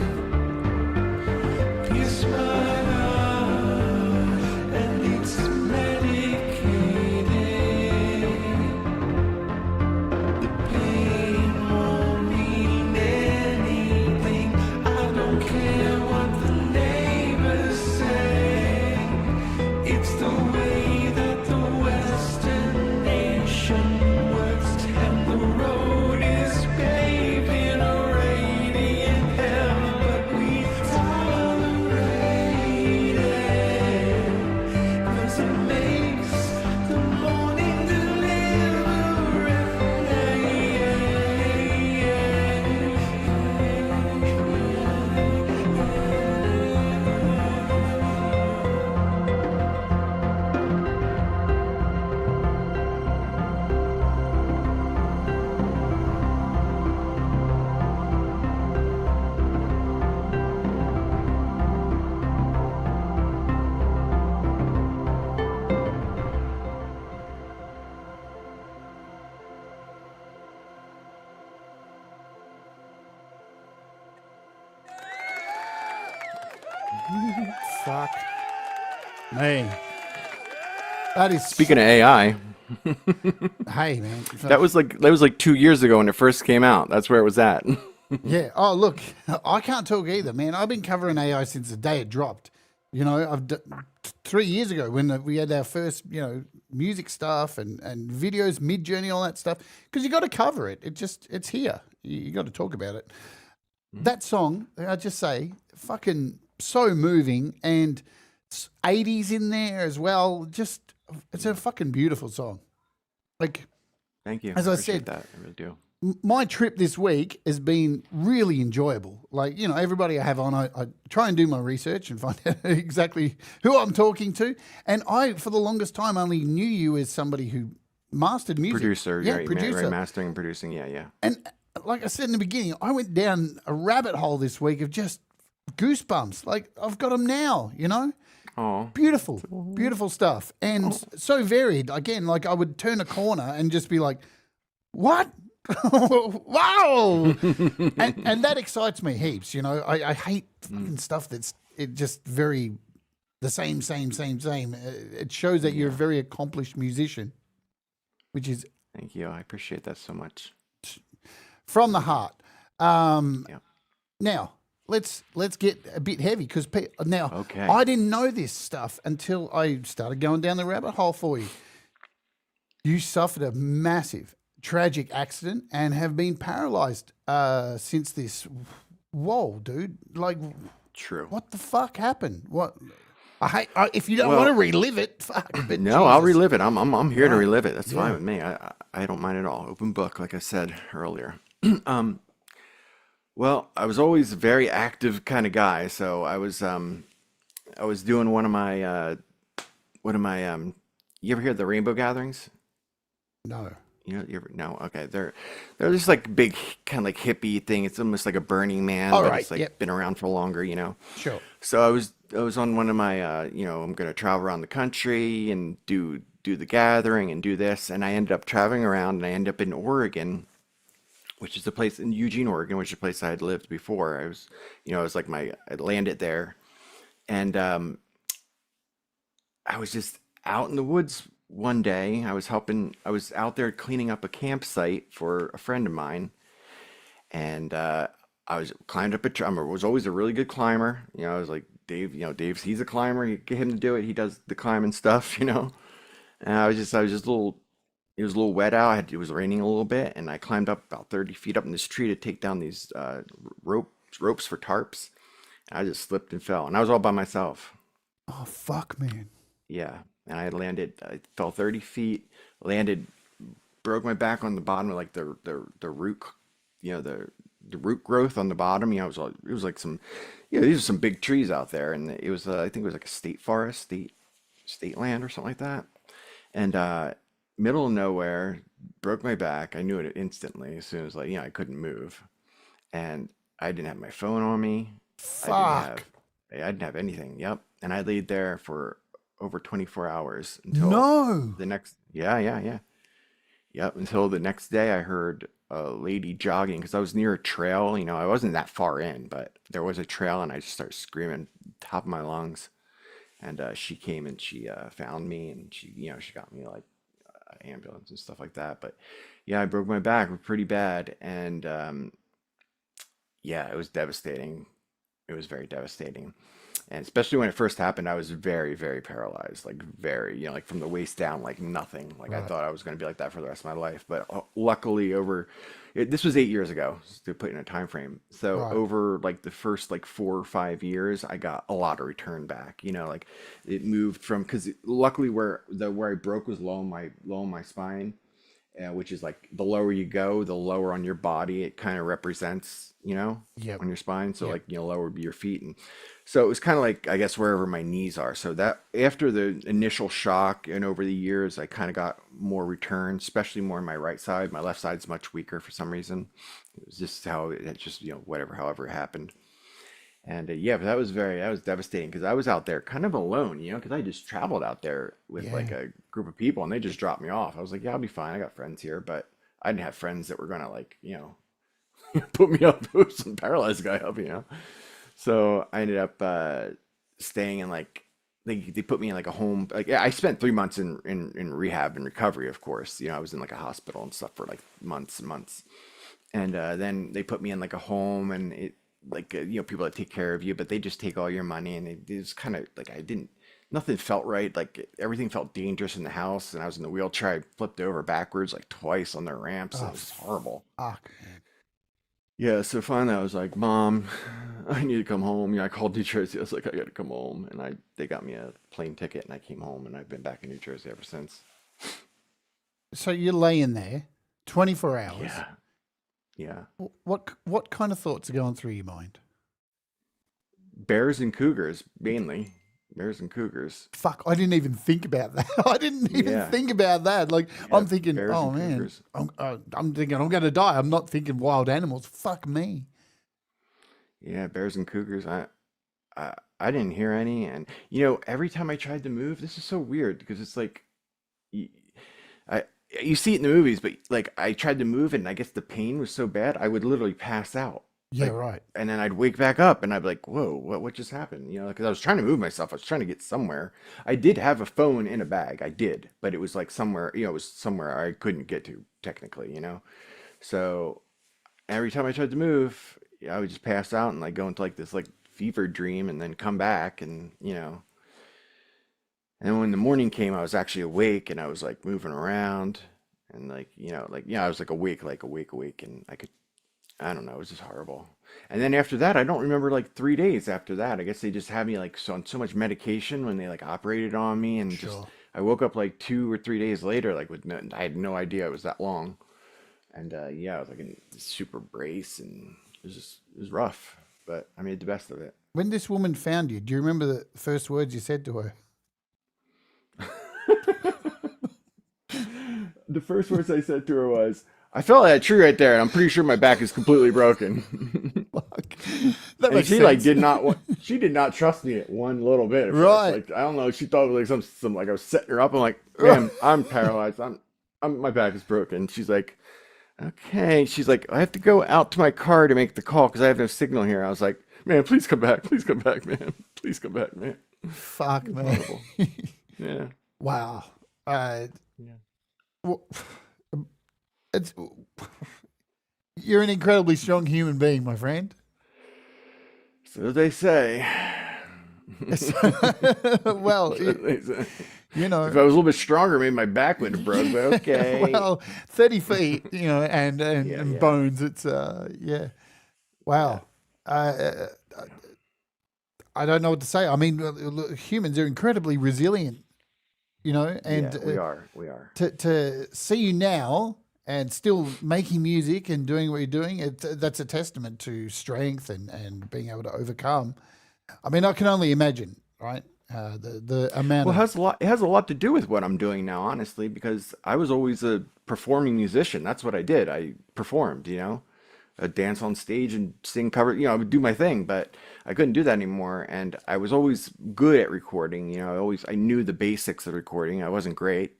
Pierce my heart, and it's medicated. The pain won't mean anything. I don't care what the neighbors say. It's the way that the Western nation works, and the road is paved in a radiant hell, but we tolerate it, 'cause it makes the morning Fuck me. That is Speaking of AI, hey man. that was like 2 years ago when it first came out. That's where it was at. Yeah. Oh, look, I can't talk either, man. I've been covering AI since the day it dropped. You know, 3 years ago when we had our first, music stuff and videos, Mid-Journey, all that stuff. Because you got to cover it. It's here. You got to talk about it. That song, I just say, fucking so moving, and 80s in there as well. Just, it's a fucking beautiful song. Like, Thank you. As I appreciate said, that. I really do. my trip this week has been really enjoyable. Like, everybody I have on, I try and do my research and find out exactly who I'm talking to. And I, for the longest time, only knew you as somebody who mastered music. Producer, Yeah, right, producer. right, mastering and producing. Yeah. And like I said in the beginning, I went down a rabbit hole this week of just goosebumps. Like, I've got them now, Oh, Beautiful, beautiful stuff. And so varied. Again, like I would turn a corner and just be like, what? Wow. and that excites me heaps. I hate fucking stuff that's just very the same. It shows that you're a very accomplished musician, which is thank you. I appreciate that so much. from the heart. Yeah. Now, let's get a bit heavy because now Okay. I didn't know this stuff until I started going down the rabbit hole for you. You suffered a massive, tragic accident and have been paralyzed since this. Whoa, dude! Like, True. what the fuck happened? What? If you don't Well, want to relive it, fuck. But No, I'll Jesus. relive it. I'm here to Right. relive it. That's Yeah. fine with me. I don't mind at all. Open book, like I said earlier. Well, I was always a very active kind of guy, so I was doing one of my you ever hear of the rainbow gatherings? No. You ever no? Okay, they're just like big kind of like hippie thing. It's almost like a Burning Man, All but right, it's like yep. been around for longer. Sure. So I was on one of my I'm gonna travel around the country and do the gathering and do this, and I ended up traveling around, and I ended up in Oregon, which is a place in Eugene, Oregon, which is a place I had lived before. I was like I landed there, and I was just out in the woods one day. I was out there cleaning up a campsite for a friend of mine, and I was climbed up a tree. I was always a really good climber. I was like, Dave, Dave's, he's a climber. You get him to do it. He does the climbing stuff. And I was just a little, it was a little wet out. It was raining a little bit, and I climbed up about 30 feet up in this tree to take down these ropes for tarps. And I just slipped and fell, and I was all by myself. Oh fuck, man. Yeah, and I fell 30 feet, landed, broke my back on the bottom of like the root, the root growth on the bottom. It was like some, these are some big trees out there, and it was I think it was like a state forest, state land or something like that, and middle of nowhere, broke my back. I knew it instantly as soon as I couldn't move, and I didn't have my phone on me. Fuck. I didn't have anything. Yep, and I laid there for over 24 hours until No. the next. Yeah. Yep. Until the next day, I heard a lady jogging because I was near a trail. You know, I wasn't that far in, but there was a trail, and I just started screaming top of my lungs. And she came and she found me, and she got me like ambulance and stuff like that. But yeah, I broke my back pretty bad, and yeah, it was devastating. It was very devastating. And especially when it first happened, I was very, very paralyzed, like very, like from the waist down, like nothing. Like I Right. thought I was going to be like that for the rest of my life. But luckily, this was 8 years ago, just to put in a time frame. So Right. over like the first like 4 or 5 years, I got a lot of return back. Like it moved from because luckily where I broke was low in my spine, which is like the lower you go, the lower on your body it kind of represents, Yep. on your spine. So Yep. like, lower would be your feet. And so it was kind of like, I guess, wherever my knees are. So that after the initial shock and over the years, I kind of got more return, especially more on my right side. My left side's much weaker for some reason. It was just how it just, however it happened. And yeah, but that was devastating because I was out there kind of alone, because I just traveled out there with like Yeah. a group of people and they just dropped me off. I was like, yeah, I'll be fine. I got friends here, but I didn't have friends that were gonna like, put me up with some paralyzed guy up. So I ended up staying in like they put me in like a home. Like yeah, I spent 3 months in rehab and recovery, of course. I was in like a hospital and stuff for like months and months. And then they put me in like a home and it like people that take care of you, but they just take all your money and it was kind of like nothing felt right. Like everything felt dangerous in the house, and I was in the wheelchair. I flipped over backwards like twice on the ramps. It Oh, was horrible. fuck, man. Yeah, so finally I was like, Mom, I need to come home. I called New Jersey. I was like, I gotta come home. And they got me a plane ticket and I came home and I've been back in New Jersey ever since. So you're laying there 24 hours. Yeah. Yeah. What kind of thoughts are going through your mind? Bears and cougars, mainly. Bears and cougars. Fuck, I didn't even think about that. I didn't even Yeah. think about that. Like, Yeah, I'm thinking, bears oh and man, cougars. I'm thinking I'm going to die. I'm not thinking wild animals. Fuck me. Yeah, bears and cougars. I didn't hear any, and every time I tried to move, this is so weird because it's like, y- I you see it in the movies, but like I tried to move, and I guess the pain was so bad, I would literally pass out. Yeah, Like, right. and then I'd wake back up, and I'd be like, "Whoa, what just happened?" Because I was trying to move myself. I was trying to get somewhere. I did have a phone in a bag. I did, but it was like somewhere. It was somewhere I couldn't get to technically. So every time I tried to move, I would just pass out and like go into like this like fever dream and then come back and when the morning came I was actually awake and I was like moving around and I was like awake and I don't know, it was just horrible. And then after that I don't remember like 3 days after that. I guess they just had me like on so much medication when they like operated on me and just Sure. I woke up like 2 or 3 days later like I had no idea it was that long. And yeah, I was like in this super brace, and it was rough, but I made the best of it. When this woman found you, do you remember the first words you said to her? The first words I said to her was, "I fell at that tree right there, and I'm pretty sure my back is completely broken." Fuck. That And makes she like sense. she did not trust me one little bit. At first. Right. Like I don't know, she thought it was like some like I was setting her up. I'm like, "Man, I'm paralyzed. My back is broken." She's like, "Okay." She's like, "I have to go out to my car to make the call because I have no signal here." I was like, "Man, please come back. Please come back, man. Please come back, man." Fuck, man. Horrible. Yeah. Wow. Yeah. Well, it's, you're an incredibly strong human being, my friend. So they say. Well, So they say. you know, If I was a little bit stronger, maybe my back would have broke, but okay. well, 30 feet, and Yeah, yeah. bones. It's yeah. Wow. I don't know what to say. I mean, look, humans are incredibly resilient, and Yeah, we are. to see you now and still making music and doing what you're doing, that's a testament to strength and being able to overcome. I mean, I can only imagine, right? The amount Well, of it has a lot to do with what I'm doing now, honestly, because I was always a performing musician. That's what I did. I performed, dance on stage and sing cover. You know, I would do my thing, but I couldn't do that anymore. And I was always good at recording. You know, I knew the basics of recording. I wasn't great,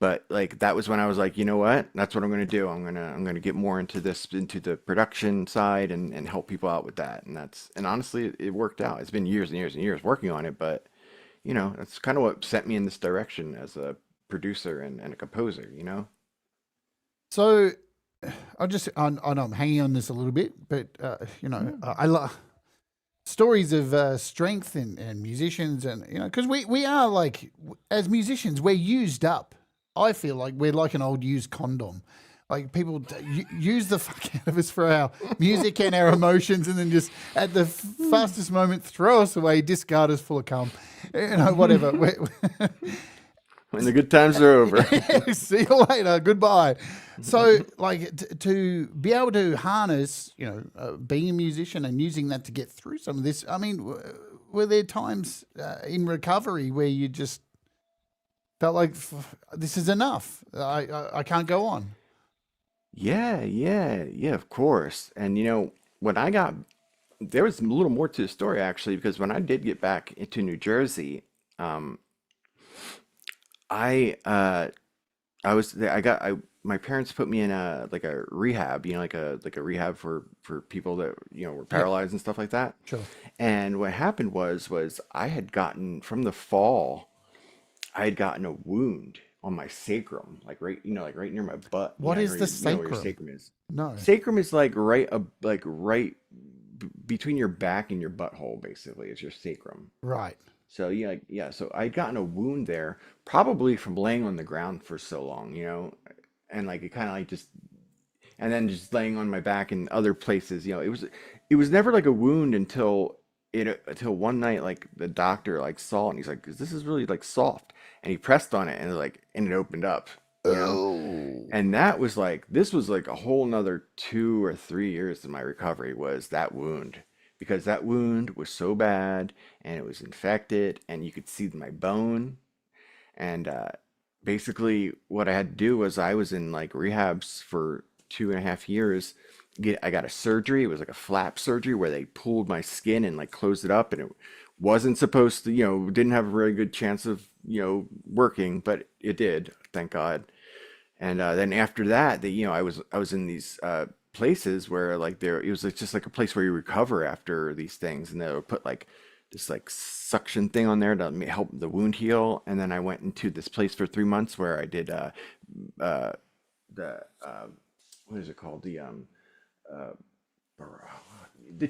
but like that was when I was like, you know what? That's what I'm gonna do. I'm gonna get more into this, into the production side, and help people out with that. And honestly, it worked out. It's been years and years and years working on it, but you know, that's kind of what sent me in this direction as a producer and a composer. You know. So I know I'm hanging on this a little bit, but you know, I love stories of strength and musicians, and you know, because we are like, as musicians, we're used up. I feel like we're like an old used condom. Like people use the fuck out of us for our music and our emotions, and then just at the fastest moment throw us away, discard us full of cum, you know, whatever. When the good times are over. See you later. Goodbye. So, like, to be able to harness, you know, being a musician and using that to get through some of this. I mean, were there times in recovery where you just felt like this is enough? I can't go on. Yeah, of course. And you know, there was a little more to the story actually, because when I did get back into New Jersey, I my parents put me in a like a rehab, you know, like a rehab for people that, you know, were paralyzed and stuff like that. Sure. And what happened was I had gotten from the fall, I had gotten a wound on my sacrum, like right, you know, like right near my butt. What is the You know where your sacrum? sacrum is. No. Sacrum is like right between your back and your butthole, basically, is your sacrum. Right. So yeah. So I'd gotten a wound there, probably from laying on the ground for so long, you know, and like it kind of like just, and then just laying on my back in other places, you know, it was never like a wound until one night, like the doctor like saw it and he's like, this is really like soft, and he pressed on it and it opened up, you know, and this was like a whole nother 2 or 3 years of my recovery was that wound. Because that wound was so bad and it was infected and you could see my bone. And basically what I had to do was I was in like rehabs for 2.5 years. I got a surgery. It was like a flap surgery where they pulled my skin and like closed it up, and it wasn't supposed to, you know, didn't have a very good chance of, you know, working, but it did, thank God. And then after that, you know, I was in these places where like it was like, just like a place where you recover after these things, and they would put like this like suction thing on there to help the wound heal. And then I went into this place for 3 months where I did the what is it called, the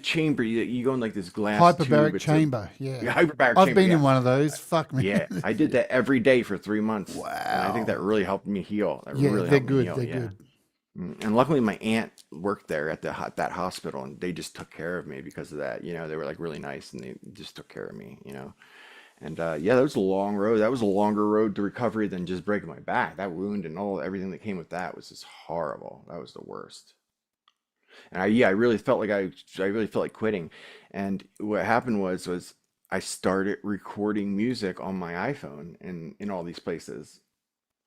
chamber. You go in like this glass tube. Hyperbaric It's chamber. Yeah. hyperbaric I've chamber. been in Yeah. one of those. Fuck me. Yeah, I did that every day for 3 months. Wow. And I think that really helped me heal. That Yeah, really they're helped me good. heal, They're yeah. good. And luckily my aunt worked there at that hospital, and they just took care of me because of that. You know, they were like really nice and they just took care of me, you know. And yeah, that was a long road. That was a longer road to recovery than just breaking my back. That wound and everything that came with that was just horrible. That was the worst. And I really felt like I really felt like quitting. And what happened was I started recording music on my iPhone in all these places.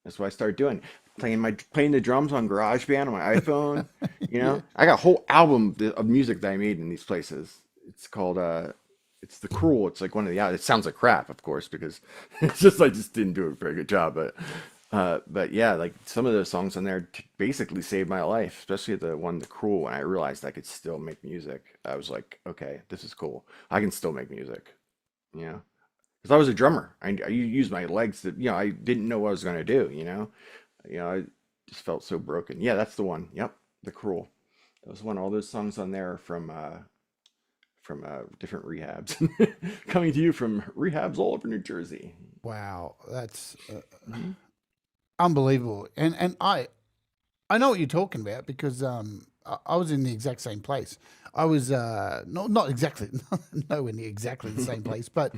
That's what I started doing. Playing the drums on GarageBand on my iPhone. You know, I got a whole album of music that I made in these places. It's called it's The Cruel. It's like one of the, it sounds like crap, of course, because it's just I just didn't do a very good job. But yeah, like some of those songs on there basically saved my life, especially the one The Cruel. When I realized I could still make music, I was like, okay, this is cool. I can still make music. You know, because I was a drummer. I used my legs to, you know, I didn't know what I was going to do. You know, I just felt so broken. Yeah, that's the one. Yep, The Cruel. That was one. All those songs on there from different rehabs, coming to you from rehabs all over New Jersey. Wow, that's unbelievable. And I know what you're talking about because I was in the exact same place. I was not exactly nowhere near exactly the same place, but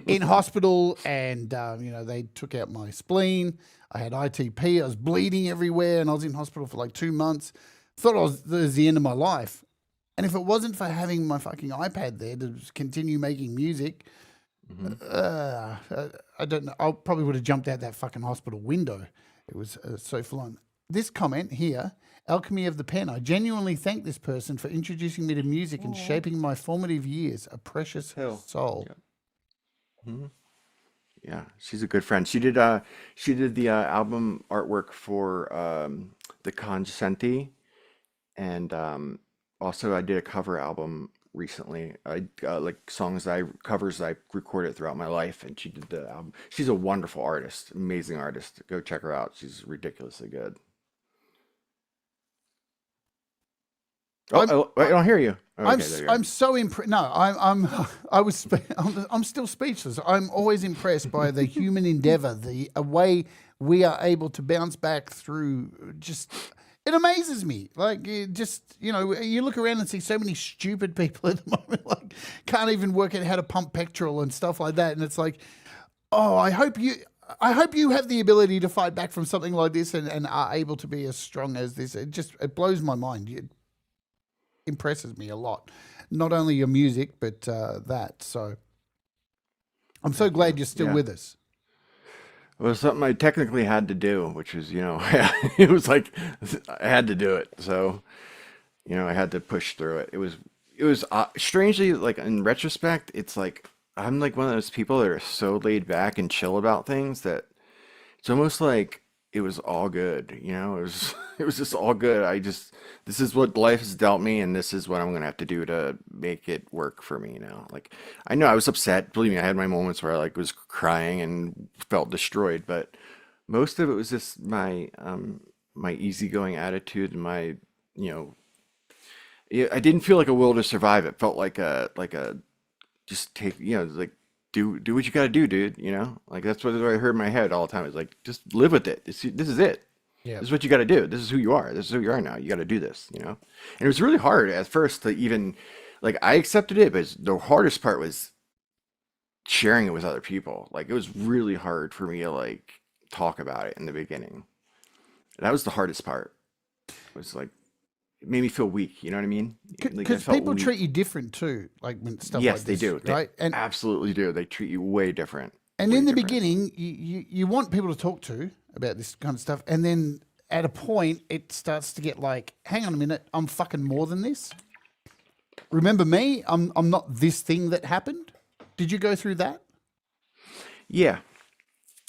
in hospital, and you know, they took out my spleen. I had ITP. I was bleeding everywhere, and I was in hospital for like 2 months. Thought it was the end of my life. And if it wasn't for having my fucking iPad there to continue making music, I don't know. I probably would have jumped out that fucking hospital window. It was so full on. this comment here, Alchemy of the Pen. I genuinely thank this person for introducing me to music and shaping my formative years. A precious soul. Yeah, she's a good friend. She did the album artwork for the Consenti, and also I did a cover album recently. I like covers I recorded throughout my life, and she did the album. She's a wonderful artist, amazing artist. Go check her out. She's ridiculously good. I don't hear you. Okay, there you are. I'm so impressed. No, I'm still speechless. I'm always impressed by the human endeavor, the way we are able to bounce back through. Just it amazes me. Like you look around and see so many stupid people at the moment, like can't even work out how to pump petrol and stuff like that. And it's like, oh, I hope you have the ability to fight back from something like this and are able to be as strong as this. It blows my mind. It impresses me a lot. Not only your music, but that. So I'm so glad you're still with us. It was something I technically had to do, which was, it was like I had to do it. So, I had to push through it. It was strangely, like in retrospect, it's like I'm like one of those people that are so laid back and chill about things that it's almost like it was all good. It was just all good. This is what life has dealt me, and this is what I'm gonna have to do to make it work for me now. Like I know I was upset. Believe me, I had my moments where I like was crying and felt destroyed, but most of it was just my my easygoing attitude and my I didn't feel like a will to survive. It felt like a just take like do what you got to do, dude. Like that's what I heard in my head all the time. It's like just live with it. This is it. Yeah. This is what you got to do. This is who you are. This is who you are now. You got to do this. And it was really hard at first to even like I accepted it, but the hardest part was sharing it with other people. Like it was really hard for me to like talk about it in the beginning. That was the hardest part. It was like it made me feel weak. You know what I mean? Because people treat you different too, like when stuff yes, like they this, do. right? They And absolutely do. They treat you way different. And way in the different. beginning, you want people to talk to about this kind of stuff, and then at a point, it starts to get like, hang on a minute, I'm fucking more than this. Remember me? I'm not this thing that happened. Did you go through that? Yeah,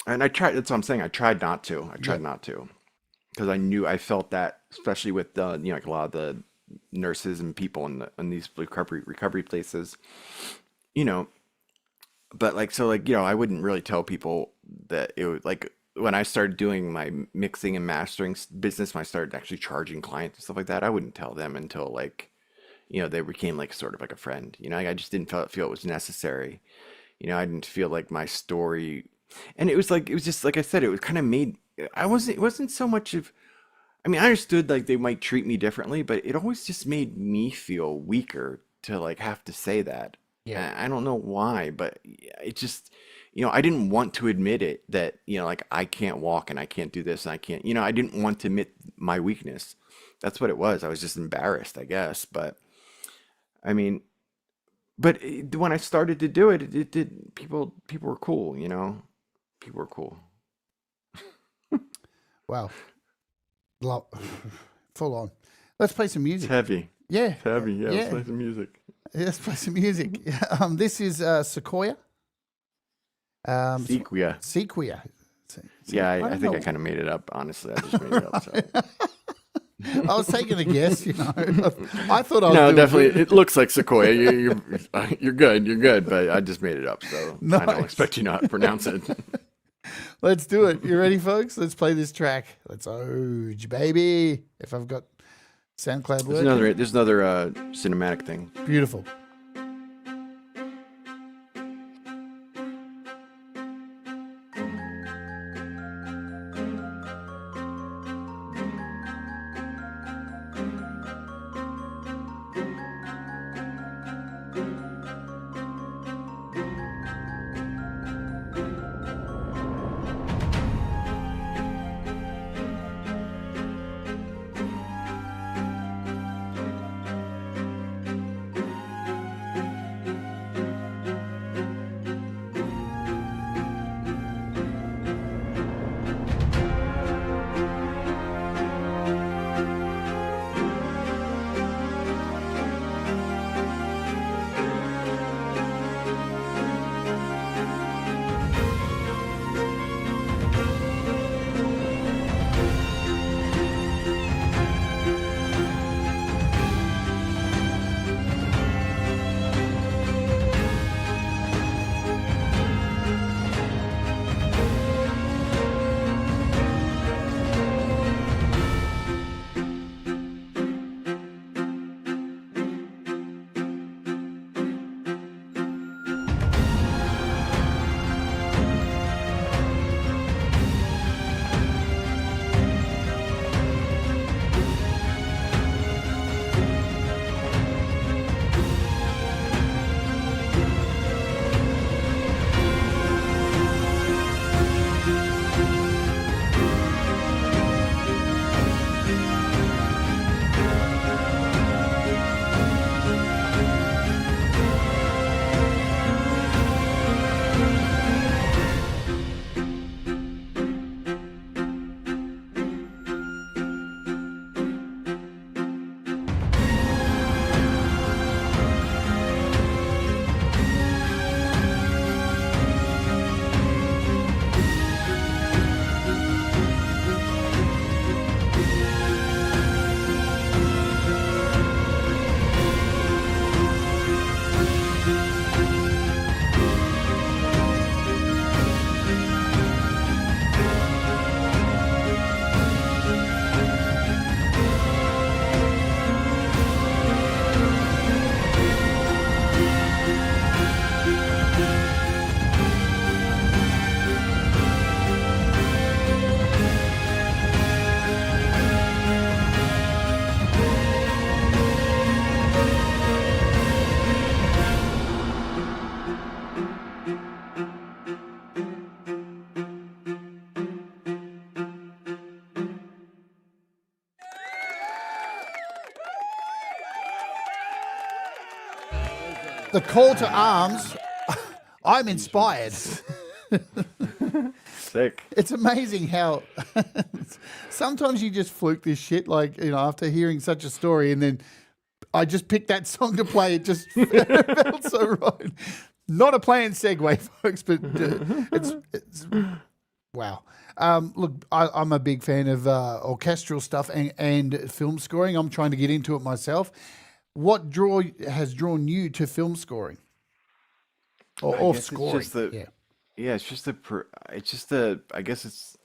and I tried. That's what I'm saying. I tried not to. Not to, because I felt that, especially with like a lot of the nurses and people in these recovery places, But like so, like I wouldn't really tell people that it would like when I started doing my mixing and mastering business. When I started actually charging clients and stuff like that, I wouldn't tell them until like they became like sort of like a friend. I just didn't feel it was necessary. I didn't feel like my story, and it was just like I said, it was kind of made. It wasn't so much of. I mean, I understood like they might treat me differently, but it always just made me feel weaker to like have to say that. Yeah. I don't know why, but it just, I didn't want to admit it that, like I can't walk and I can't do this and I can't, I didn't want to admit my weakness. That's what it was. I was just embarrassed, I guess. But I mean, when I started to do it, it did, people were cool, people were cool. Wow. Full on. Let's play some It's music. heavy. Yeah. It's heavy. Yeah, Yeah. let's play some music. Let's play some music. This is Sequoia. Sequoia. Sequoia. Yeah, I don't think know. I kind of made it up. Honestly, I just made it up. So. I was taking a guess, I thought I was No, doing definitely. good. It looks like Sequoia. You're good. You're good. But I just made it up, so I don't Nice. expect you not to pronounce it. Let's do it. You ready, folks? Let's play this track. Let's Oge, baby. If I've got SoundCloud working. There's another cinematic thing. Beautiful. the call to arms. I'm inspired. Sick. It's amazing how sometimes you just fluke this shit, like, after hearing such a story, and then I just picked that song to play. It just felt so right. Not a planned segue, folks, but it's wow. Look, I'm a big fan of orchestral stuff and film scoring. I'm trying to get into it myself. What has drawn you to film scoring or scoring? It's just I guess it's,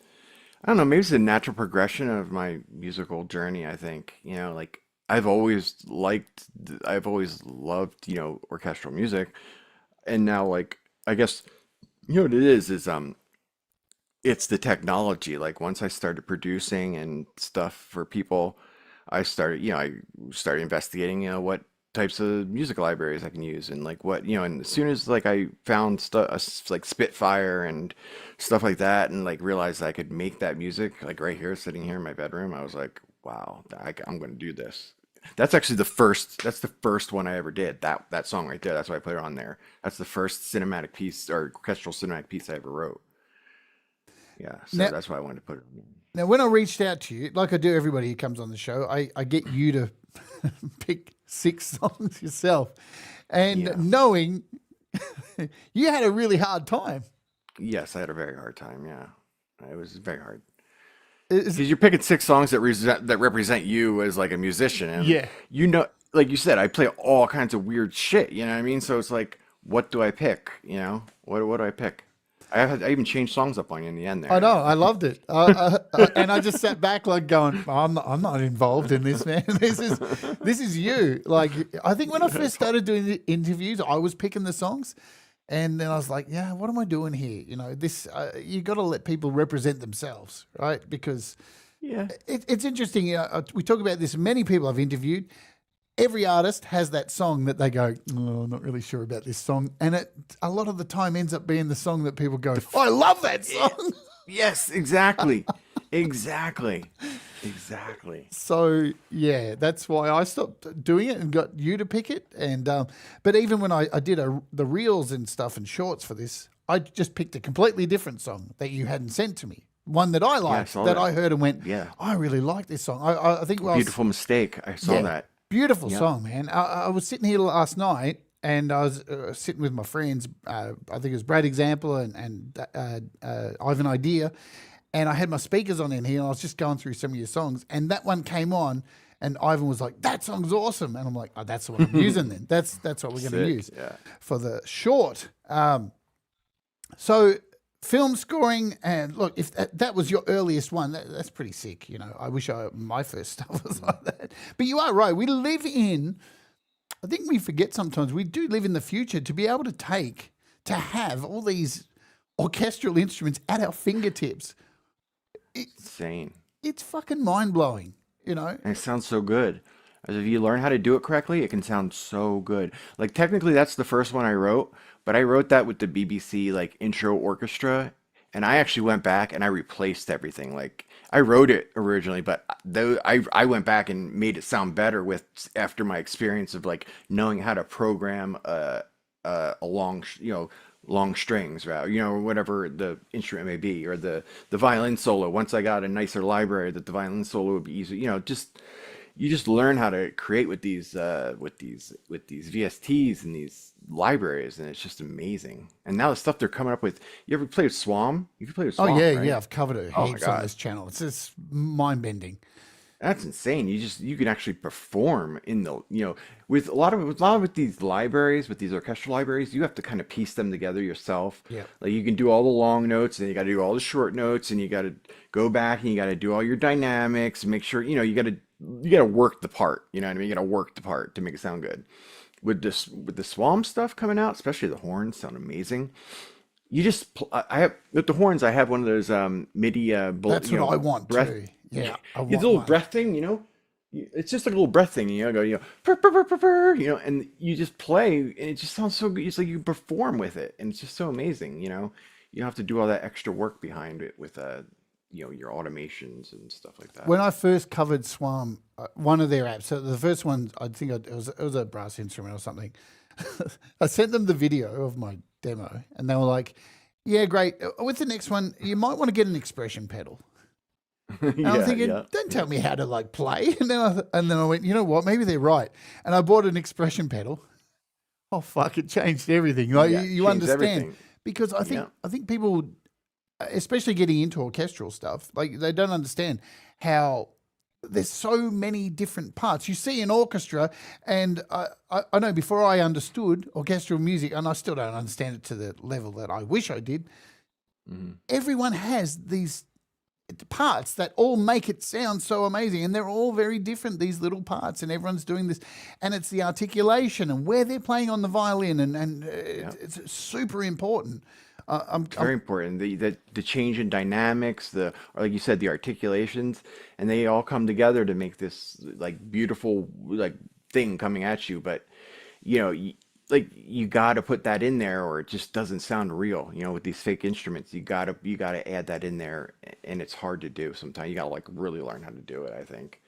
I don't know, maybe it's a natural progression of my musical journey. I think, like I've always loved, orchestral music. And now, like, I guess, what it is it's the technology. Like once I started producing and stuff for people, I started investigating, what types of music libraries I can use and like what, and as soon as like I found stuff like Spitfire and stuff like that and like realized I could make that music like right here, sitting here in my bedroom, I was like, wow, I'm going to do this. That's actually that's the first one I ever did. That song right there. That's why I put it on there. That's the first cinematic piece or orchestral cinematic piece I ever wrote. Yeah, so that's why I wanted to put it on there. Now, when I reached out to you, like I do everybody who comes on the show, I get you to pick 6 songs yourself. And knowing you had a really hard time. Yes, I had a very hard time, yeah. It was very hard. Because you're picking 6 songs that represent you as like a musician. And like you said, I play all kinds of weird shit, you know what I mean? So it's like, what do I pick? What do I pick? I even changed songs up on you in the end there. I know, I loved it, and I just sat back like going, I'm not involved in this, man. This is you. Like I think when I first started doing the interviews, I was picking the songs, and then I was like, yeah, what am I doing here? This you got to let people represent themselves, right? Because it's interesting. We talk about this. Many people I've interviewed. Every artist has that song that they go, oh, I'm not really sure about this song. And it a lot of the time ends up being the song that people go, oh, I love that song. Yes, exactly. Exactly. So, yeah, that's why I stopped doing it and got you to pick it. And but even when I did the reels and stuff and shorts for this, I just picked a completely different song that you hadn't sent to me. One that I liked, I heard and went, I really like this song. I think Beautiful Mistake. I saw that. Beautiful song, man. I was sitting here last night and I was sitting with my friends. I think it was Brad Example and Ivan Idea. And I had my speakers on in here and I was just going through some of your songs. And that one came on and Ivan was like, that song's awesome. And I'm like, oh, that's what I'm using then. That's what we're going to use for the short. So film scoring, and look, if that was your earliest one, that's pretty sick. I wish my first stuff was like that. But you are right. We live in, I think we forget sometimes, we do live in the future to be able to have all these orchestral instruments at our fingertips. Insane. It's fucking mind-blowing, And it sounds so good. As if you learn how to do it correctly, it can sound so good. Like technically that's the first one I wrote, but I wrote that with the BBC like intro orchestra, and I actually went back and I replaced everything. Like I wrote it originally, but I went back and made it sound better after my experience of like knowing how to program a long long strings, right? Or whatever the instrument may be, or the violin solo. Once I got a nicer library, that the violin solo would be easy. You just learn how to create with these VSTs and these libraries, and it's just amazing. And now the stuff they're coming up with. You ever play with Swam? You can play with Swam. Oh yeah, right? yeah. I've covered it heaps on this channel. It's just mind bending. That's insane. You can actually perform in the with a lot of these libraries, with these orchestral libraries, you have to kind of piece them together yourself. Yeah. Like you can do all the long notes and you got to do all the short notes and you got to go back and you got to do all your dynamics and make sure you got to work the part. You know what I mean? You got to work the part to make it sound good. With the Swam stuff coming out, especially the horns sound amazing. You just I have with the horns. I have one of those MIDI. That's what I want too. Yeah, it's a little breath thing, It's just like a little breath thing, go, purr, purr, purr, purr, and you just play, and it just sounds so good. It's like you perform with it, and it's just so amazing, You don't have to do all that extra work behind it with, your automations and stuff like that. When I first covered Swam, one of their apps, so the first one, I think it was a brass instrument or something. I sent them the video of my demo, and they were like, "Yeah, great. With the next one, you might want to get an expression pedal." And I'm thinking, don't tell me how to like play. And then I went, you know what? Maybe they're right. And I bought an expression pedal. Oh fuck! It changed everything. Like Yeah, you changed understand everything. because I think people, especially getting into orchestral stuff, like they don't understand how there's so many different parts. You see an orchestra, and I know before I understood orchestral music, and I still don't understand it to the level that I wish I did. Everyone has these parts that all make it sound so amazing, and they're all very different, these little parts, and everyone's doing this, and it's the articulation and where they're playing on the violin, and it's super important. It's very important. The change in dynamics, or like you said, the articulations, and they all come together to make this like beautiful like thing coming at you. But you got to put that in there, or it just doesn't sound real. With these fake instruments, you gotta add that in there, and it's hard to do sometimes. You gotta like really learn how to do it. I think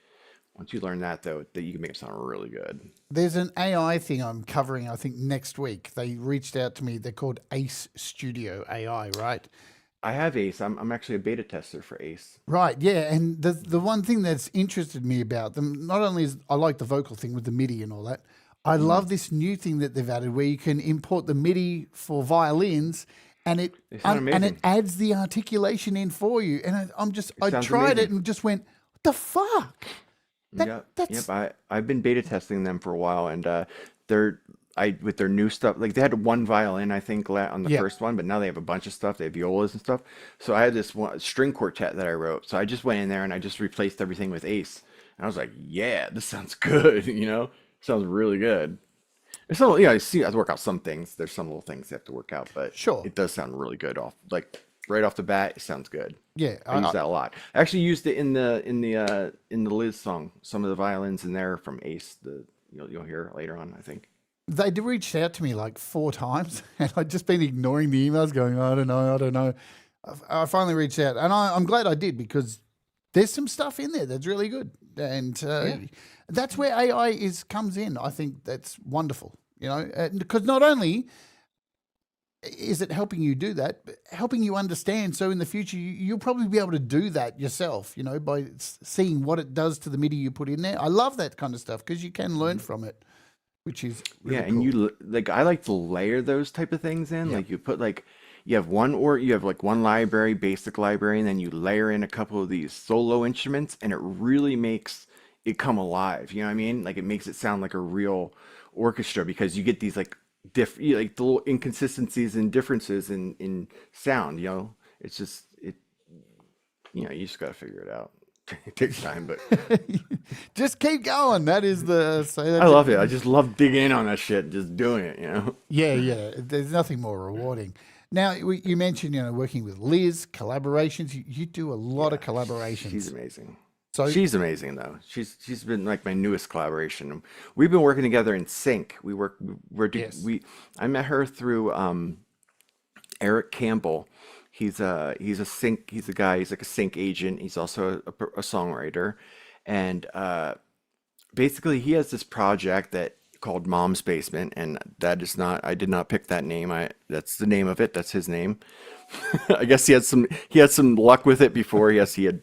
once you learn that, though, that you can make it sound really good. There's an AI thing I'm covering, I think, next week. They reached out to me. They're called Ace Studio AI, right? I have Ace. I'm actually a beta tester for Ace. Right, yeah. And the one thing that's interested me about them, not only is I like the vocal thing with the MIDI and all that, I love this new thing that they've added where you can import the MIDI for violins, and it adds the articulation in for you. And I tried it and just went, what the fuck? I've been beta testing them for a while, and with their new stuff, like they had one violin, I think, on the first one, but now they have a bunch of stuff. They have violas and stuff. So I had this one string quartet that I wrote. So I just went in there and I just replaced everything with Ace. And I was like, yeah, this sounds good, Sounds really good. There's some, I see you have to work out some things. There's some little things you have to work out, but sure, it does sound really good right off the bat. It sounds good. Yeah, I use that a lot. I actually used it in the Liz song. Some of the violins in there from Ace. You'll hear later on, I think. They reached out to me like 4 times, and I'd just been ignoring the emails, going, I don't know. I finally reached out, and I'm glad I did, because there's some stuff in there that's really good, and that's where AI comes in. I think that's wonderful, because not only is it helping you do that, but helping you understand. So in the future, you'll probably be able to do that yourself, by seeing what it does to the MIDI you put in there. I love that kind of stuff because you can learn from it, which is really cool. And I like to layer those type of things in. Like you put you have one library, basic library, and then you layer in a couple of these solo instruments, and it really makes it come alive. You know what I mean? Like it makes it sound like a real orchestra, because you get these like the little inconsistencies and differences in sound. It's just you just got to figure it out. It takes time, but just keep going. That is I love it. I just love digging in on that shit, just doing it. Yeah. There's nothing more rewarding. Now, you mentioned, working with Liz, collaborations. You do a lot of collaborations. She's amazing. So she's amazing, though. She's been like my newest collaboration. We've been working together in sync. I met her through Eric Campbell. He's a sync. He's a guy. He's like a sync agent. He's also a songwriter, and basically he has this project called Mom's Basement, and that is not. I did not pick that name. That's the name of it. That's his name. I guess he had some luck with it before. Yes, he had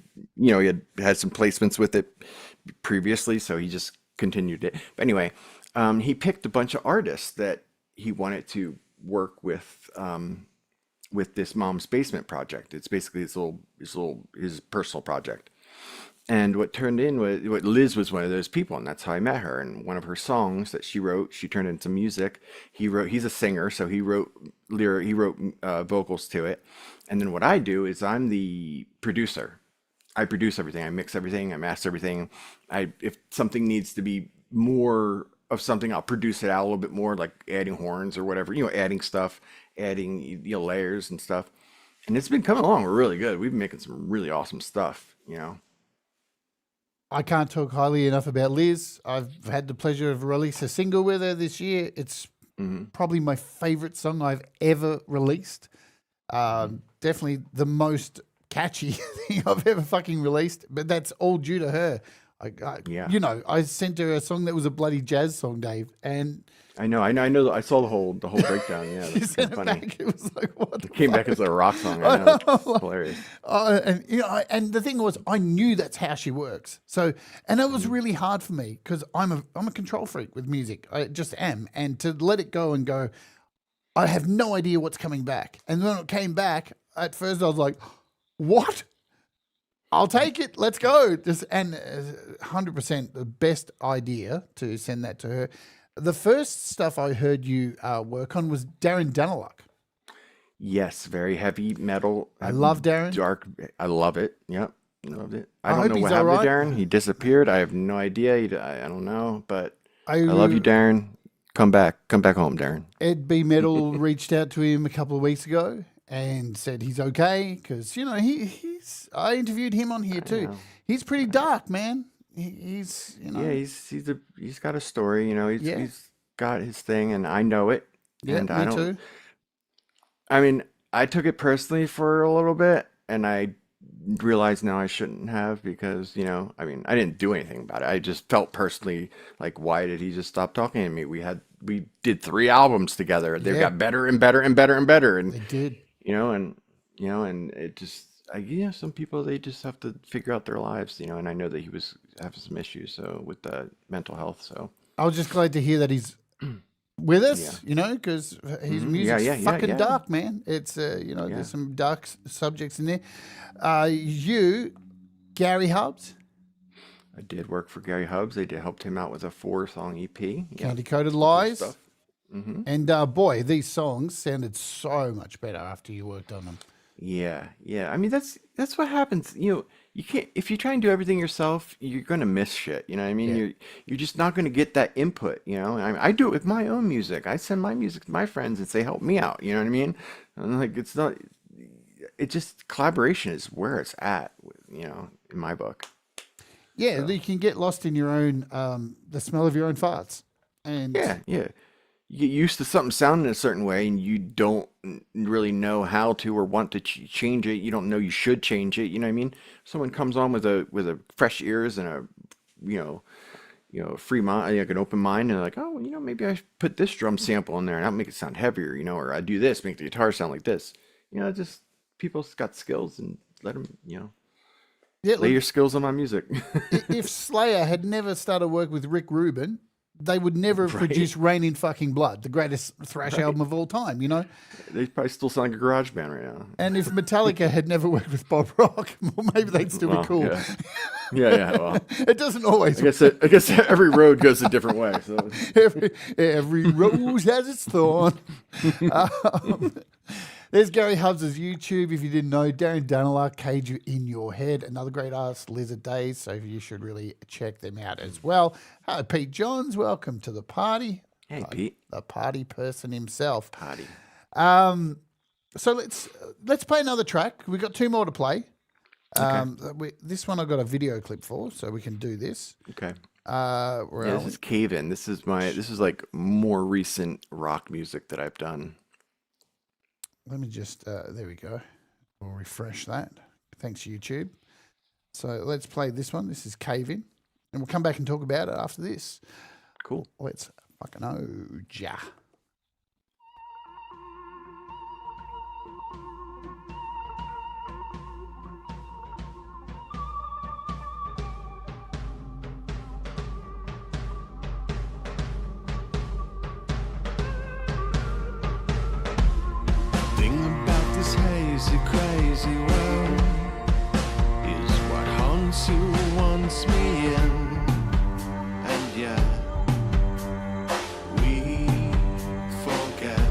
some placements with it previously, so he just continued it. But anyway, he picked a bunch of artists that he wanted to work with this Mom's Basement project. It's basically his personal project. And what turned in was Liz was one of those people, and that's how I met her. And one of her songs that she wrote, she turned into music. He's a singer, so he wrote vocals to it. And then what I do is I'm the producer. I produce everything. I mix everything. I master everything. If something needs to be more of something, I'll produce it out a little bit more, like adding horns or whatever. Adding stuff, adding layers and stuff. And it's been coming along really good. We've been making some really awesome stuff. I can't talk highly enough about Liz. I've had the pleasure of releasing a single with her this year. It's probably my favorite song I've ever released. Definitely the most catchy thing I've ever fucking released, but that's all due to her. Yeah. You know, I sent her a song that was a bloody jazz song, Dave, and I know. I saw the whole breakdown. Yeah, she that's sent kind it of funny. back. It was like, what? It came back as a rock song. I know. It's hilarious. And you know, and the thing was, I knew that's how she works. So, and it was really hard for me because I'm a control freak with music. I just am, and to let it go and go, I have no idea what's coming back. And when it came back, at first I was like, what? I'll take it. Let's go. Just and 100% the best idea to send that to her. The first stuff I heard you work on was Darren Daniluk. Yes, very heavy metal. I love Darren. Dark. I love it. Yep, loved it. I hope don't know he's what happened all right. to Darren. He disappeared. I have no idea. I don't know, but I love you, Darren. Come back home, Darren. Ed B Metal reached out to him a couple of weeks ago and said he's okay because you know he's. I interviewed him on here too. know. He's pretty dark, man. He's you know. Yeah, he's got a story. You know, Yeah. he's got his thing, and I know it. Yeah, and me I don't. too. I mean, I took it personally for a little bit, and I realize now I shouldn't have because, you know, I mean, I didn't do anything about it. I just felt personally like, why did he just stop talking to me? We did 3 albums together. They Yeah. got better and better and better and better. And, They did. and it just, some people, they just have to figure out their lives, and I know that he was having some issues, so with the mental health. So I was just glad to hear that he's with us, you know, because his music's Yeah, fucking yeah. dark, man. It's, there's some dark subjects in there. You, Gary Hubbs, I did work for Gary Hubbs. They helped him out with a 4-song EP. Yeah, Candy Coated Lies. stuff. And boy, these songs sounded so much better after you worked on them. Yeah. I mean, that's what happens. You can't, if you try and do everything yourself, you're gonna miss shit. You know what I mean? Yeah. You're just not gonna get that input. I do it with my own music. I send my music to my friends and say, help me out. You know what I mean? And like, it's not. It just collaboration is where it's at. In my book. Yeah, you can get lost in your own, the smell of your own farts. And Yeah. You get used to something sounding a certain way, and you don't really know how to or want to change it. You don't know you should change it. You know what I mean? Someone comes on with a fresh ears and a free mind, like an open mind, and they're like, oh, maybe I should put this drum sample in there and I'll make it sound heavier. Or I do this, make the guitar sound like this. Just people's got skills, and let them, yeah, lay look, your skills on my music. if Slayer had never started work with Rick Rubin, they would never have Right. produced Rain in Fucking Blood, the greatest thrash album of all time, They probably still sound like a garage band right now. And if Metallica had never worked with Bob Rock, well, maybe they'd still Well, be cool. yeah. Yeah. Well, It doesn't always. I guess every road goes a different way. So Every rose has its thorn. There's Gary Hubbs' YouTube. If you didn't know, Darren Daniluk, Cage You in Your Head, another great artist, Lizard Days. So you should really check them out as well. Hi, Pete Johns. Welcome to the party. hey, Pete, The party person himself. potty. So let's play another track. We've got 2 more to play. This one I got a video clip for, so we can do this. Okay. Where Yeah, are this we? is Cave In. This is like more recent rock music that I've done. Let me just, there we go. We'll refresh that. Thanks, YouTube. So let's play this one. This is Cave In. And we'll come back and talk about it after this. Cool. Let's fucking oh, ja. Thing about this hazy, crazy world is what haunts you, wants me in, and yet we forget.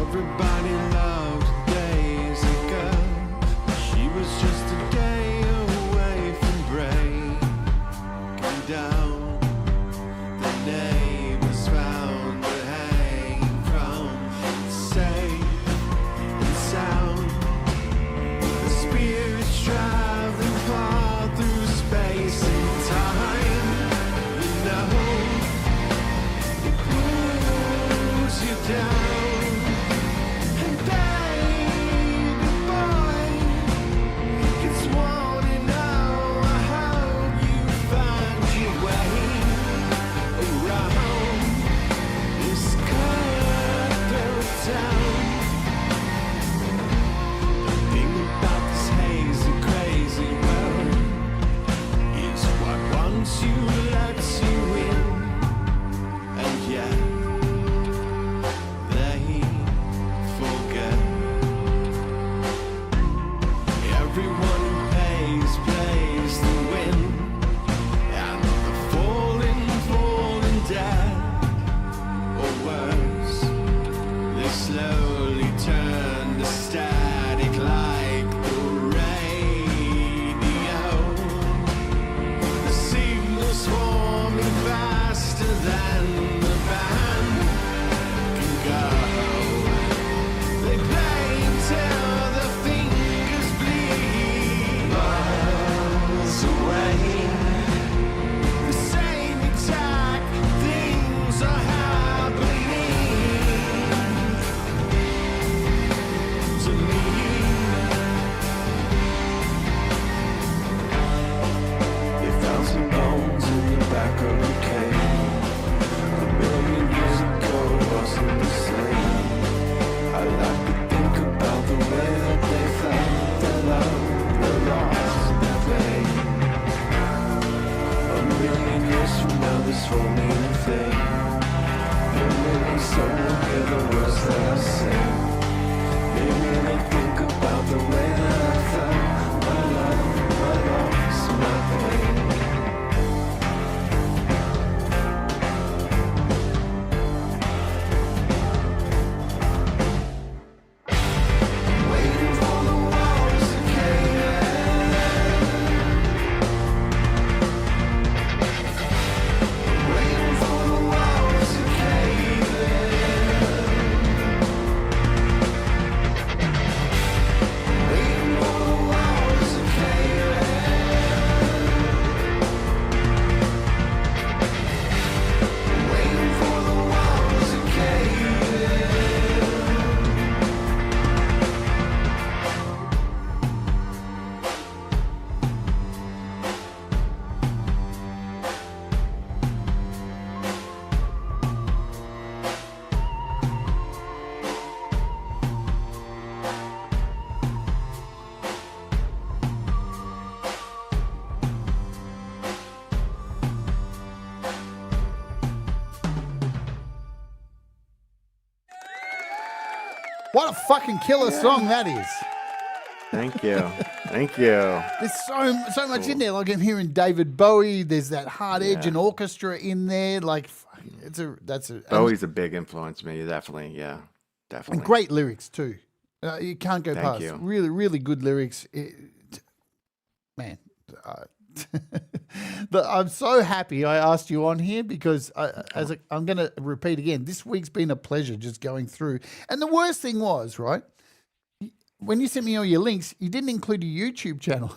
Everybody loved days ago. She was just a day away from breaking down. The neighbors found her hanging from safe and sound. The spirits traveling far through space and time. It pulls you down. What a fucking killer song that is. Thank you. Thank you. There's so much in there. Like I'm hearing David Bowie. There's that hard edge and orchestra in there. Like Bowie's a big influence, me. Definitely. Yeah. Definitely. and great lyrics too. You can't go Thank past. you. Really, really good lyrics. Man, but I'm so happy I asked you on here because I'm going to repeat again. This week's been a pleasure just going through. And the worst thing was, right, when you sent me all your links, you didn't include a YouTube channel.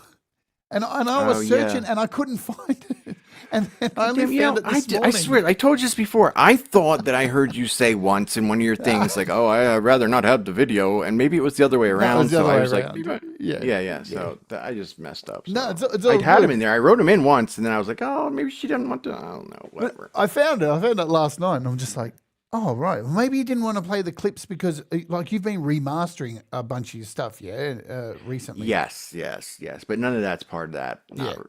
And I was searching and I couldn't find it. And then I only found it this morning. I swear, I told you this before. I thought that I heard you say once in one of your things, like, "Oh, I'd rather not have the video," and maybe it was the other way around. was the So other I way was like, around. yeah. So I just messed up. So. No, it's all I had good. him in there. I wrote him in once, and then I was like, "Oh, maybe she didn't want to." I don't know. Whatever. I found it. Last night, and I'm just like, oh, right. Well, maybe you didn't want to play the clips because, like, you've been remastering a bunch of your stuff, recently. Yes. But none of that's part of that.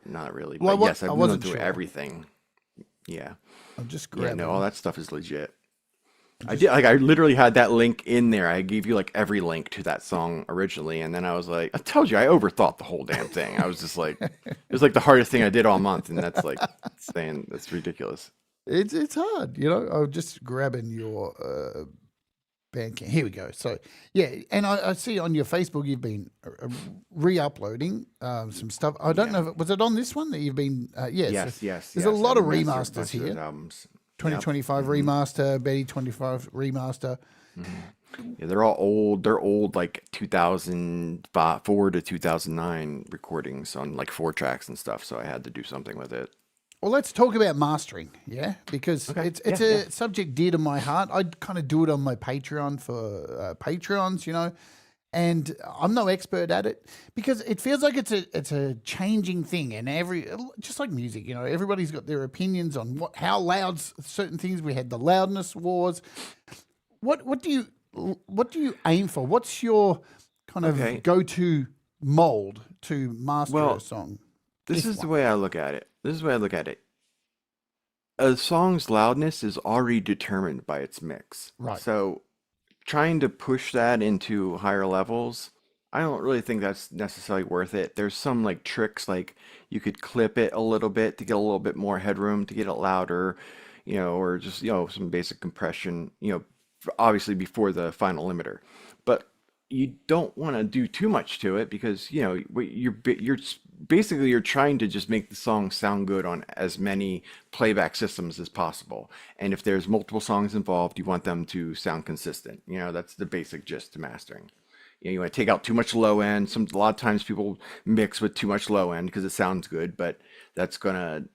Not really. Well, But yes, I I've wasn't gone through sure. everything. Yeah. I'm just Yeah. grabbing. No, all that stuff is legit. I did. Like, I literally had that link in there. I gave you like every link to that song originally, and then I was like, I told you, I overthought the whole damn thing. I was just like, it was like the hardest thing I did all month, and that's like saying that's ridiculous. It's hard, I'm just grabbing your Bandcamp. Here we go. So, yeah, and I see on your Facebook you've been re-uploading some stuff. I don't know, was it on this one that you've been, Yes. There's a lot of I've mastered a remasters bunch of those here. albums. 2025 remaster, Betty 25 remaster. Yeah, they're all old. They're old, like 2004 to 2009 recordings on like 4 tracks and stuff. So I had to do something with it. Well, let's talk about mastering, because it's a subject dear to my heart. I kind of do it on my Patreon for Patreons, and I'm no expert at it because it feels like it's a changing thing, and just like music, everybody's got their opinions on how loud certain things. We had the loudness wars. What do you aim for? What's your kind of go-to mold to master a song? This is the way I look at it. A song's loudness is already determined by its mix. Right. So trying to push that into higher levels, I don't really think that's necessarily worth it. There's some like tricks, like you could clip it a little bit to get a little bit more headroom to get it louder, or just, some basic compression, obviously before the final limiter. But you don't want to do too much to it because, you're trying to just make the song sound good on as many playback systems as possible. And if there's multiple songs involved, you want them to sound consistent. That's the basic gist to mastering. You want to take out too much low end. A lot of times people mix with too much low end because it sounds good, but that's gonna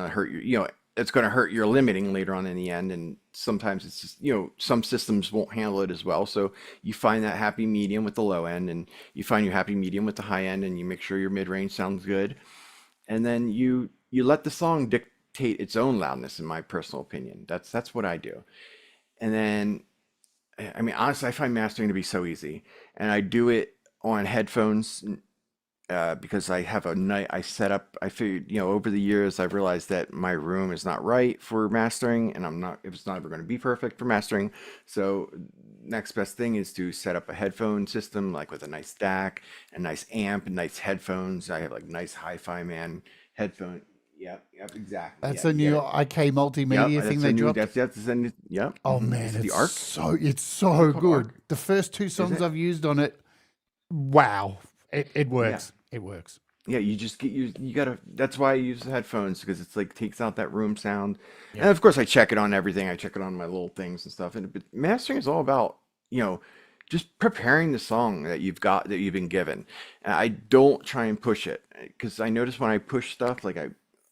hurt you. It's gonna hurt your limiting later on in the end. And sometimes it's just, some systems won't handle it as well. So you find that happy medium with the low end, and you find your happy medium with the high end, and you make sure your mid range sounds good. And then you let the song dictate its own loudness, in my personal opinion. That's what I do. And then, I mean, honestly, I find mastering to be so easy, and I do it on headphones because I have I figured, over the years, I've realized that my room is not right for mastering, and it's not ever going to be perfect for mastering. So next best thing is to set up a headphone system, like with a nice DAC, a nice amp, and nice headphones. I have like nice hi-fi man headphone. Yep, exactly. That's a new IK multimedia thing they dropped. Yep. Oh man, the Arc. It's so good. Arc. The first 2 songs I've used on it, wow, it works. It works. Yeah, you just you gotta. That's why I use the headphones, because it's like takes out that room sound. And of course, I check it on everything. I check it on my little things and stuff. But mastering is all about just preparing the song that you've been given. And I don't try and push it, because I notice when I push stuff,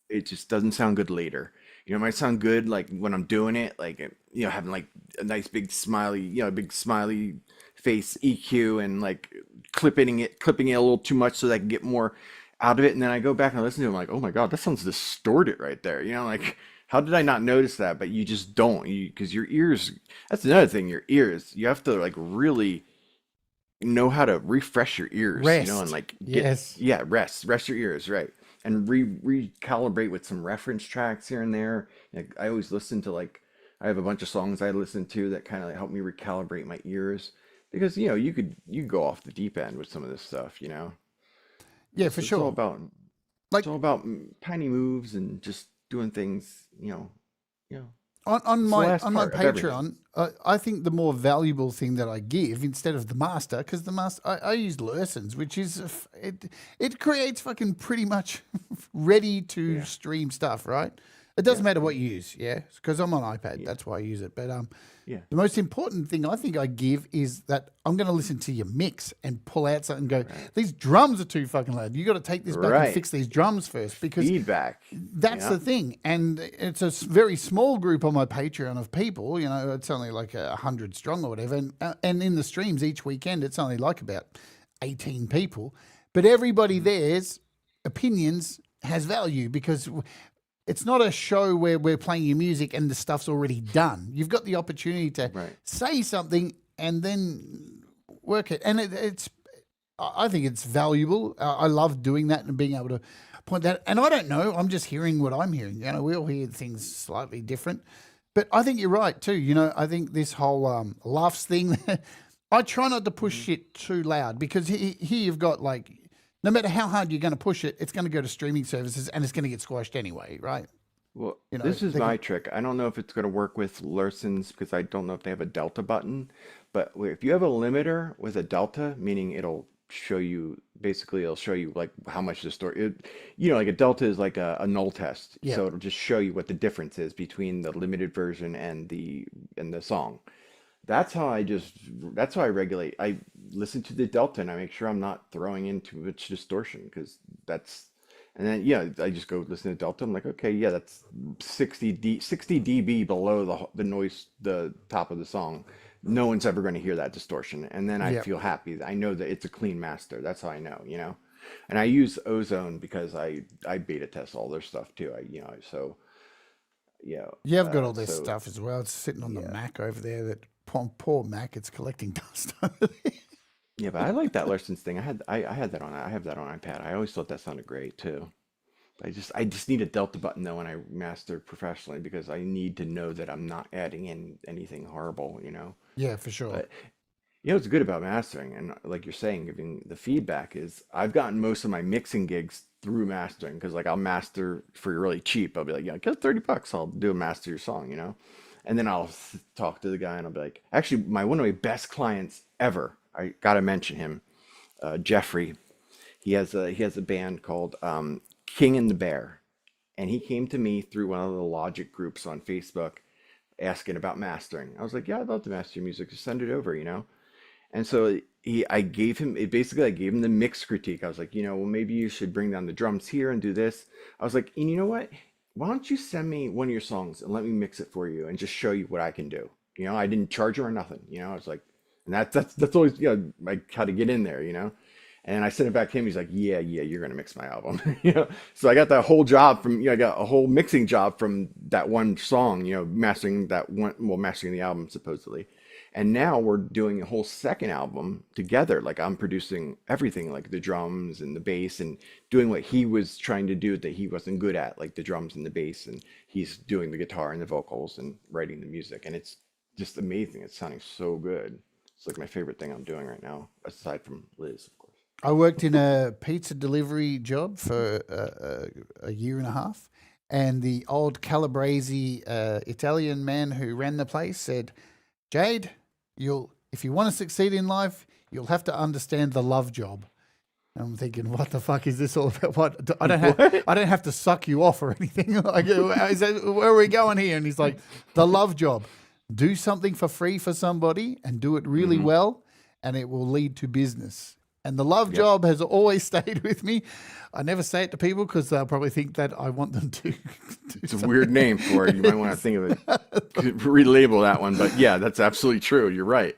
it just doesn't sound good later. It might sound good like when I'm doing it, like having like a nice big smiley face EQ, and like clipping it a little too much so that I can get more out of it. And then I go back and listen to it, I'm like, oh my God, that sounds distorted right there. Like, how did I not notice that? But you just don't, because your ears, that's another thing, your ears, you have to like really know how to refresh your ears, Rest. And like, Yes. Rest your ears, right. And recalibrate with some reference tracks here and there. Like, I always listen to I have a bunch of songs I listen to that kind of help me recalibrate my ears. because you could go off the deep end with some of this stuff. Yeah, for It's all sure. about Like it's all about tiny moves and just doing things. You know, on it's the my last on my part of everything. Patreon, I think the more valuable thing that I give instead of the master, because the master I use lessons, which is it creates fucking pretty much ready to Yeah, stream stuff, right? It doesn't yeah, matter yeah, what you use, yeah, because I'm on iPad, yeah, that's why I use it. But yeah. the most important thing I think I give is that I'm going to listen to your mix and pull out something and go, Right, these drums are too fucking loud. You got to take this back and right. fix these drums first because Feedback. that's Yeah, the thing. And it's a very small group on my Patreon of people. It's only like 100 strong or whatever. And in the streams each weekend, it's only like about 18 people. But everybody there's opinions has value because it's not a show where we're playing your music and the stuff's already done. You've got the opportunity to right. say something and then work it. And I think it's valuable. I love doing that and being able to point that. And I don't know. I'm just hearing what I'm hearing. We all hear things slightly different. But I think you're right too. I think this whole laughs thing. I try not to push shit too loud because here you've got like, no matter how hard you're going to push it, it's going to go to streaming services and it's going to get squashed anyway, right? Well, You know, this is they my can, trick. I don't know if it's going to work with Lurson's because I don't know if they have a delta button. But if you have a limiter with a delta, meaning it'll show you like how much the story, like a delta is like a null test. yeah, So it'll just show you what the difference is between the limited version and the song. That's how I regulate. I listen to the delta and I make sure I'm not throwing in too much distortion and then I just go listen to delta. I'm like, okay, yeah, that's 60 dB below the noise, the top of the song. No one's ever going to hear that distortion. And then I yeah, feel happy. I know that it's a clean master. That's how I know. And I use Ozone because I beta test all their stuff too. Yeah. yeah. I've got all this So stuff as well. It's sitting on the yeah. Mac over there. That poor Mac, it's collecting dust over there. Yeah, but I like that Larson's thing. I have that on iPad. I always thought that sounded great too. I just need a delta button though when I master professionally because I need to know that I'm not adding in anything horrible. Yeah, for sure. But what's good about mastering and like you're saying, giving the feedback is I've gotten most of my mixing gigs through mastering because like I'll master for really cheap. I'll be like, get $30. I'll do a master your song. And then I'll talk to the guy and I'll be like, actually, one of my best clients ever. I gotta mention him, Jeffrey. He has a band called King and the Bear, and he came to me through one of the Logic groups on Facebook, asking about mastering. I was like, yeah, I'd love to master your music. Just send it over. And so I gave him the mix critique. I was like, well, maybe you should bring down the drums here and do this. I was like, and you know what? Why don't you send me one of your songs and let me mix it for you and just show you what I can do? I didn't charge him or nothing. I was like, and that's always like how to get in there. And I sent it back to him. He's like, yeah, you're gonna mix my album. So I got that whole job from I got a whole mixing job from that one song. Mastering mastering the album supposedly. And now we're doing a whole second album together. Like I'm producing everything, like the drums and the bass, and doing what he was trying to do that he wasn't good at, like the drums and the bass. And he's doing the guitar and the vocals and writing the music. And it's just amazing. It's sounding so good. It's like my favorite thing I'm doing right now, aside from Liz, of course. I worked in a pizza delivery job for a year and a half, and the old Calabrese Italian man who ran the place said, "Jade, if you want to succeed in life, you'll have to understand the love job." And I'm thinking, what the fuck is this all about? What I don't have to suck you off or anything. Like, where are we going here? And he's like, the love job. Do something for free for somebody and do it really well, and it will lead to business. And the love job has always stayed with me. I never say it to people because they'll probably think that I want them to do It's a something. weird name for it. You might want to think of it, relabel that one. But yeah, that's absolutely true. You're right.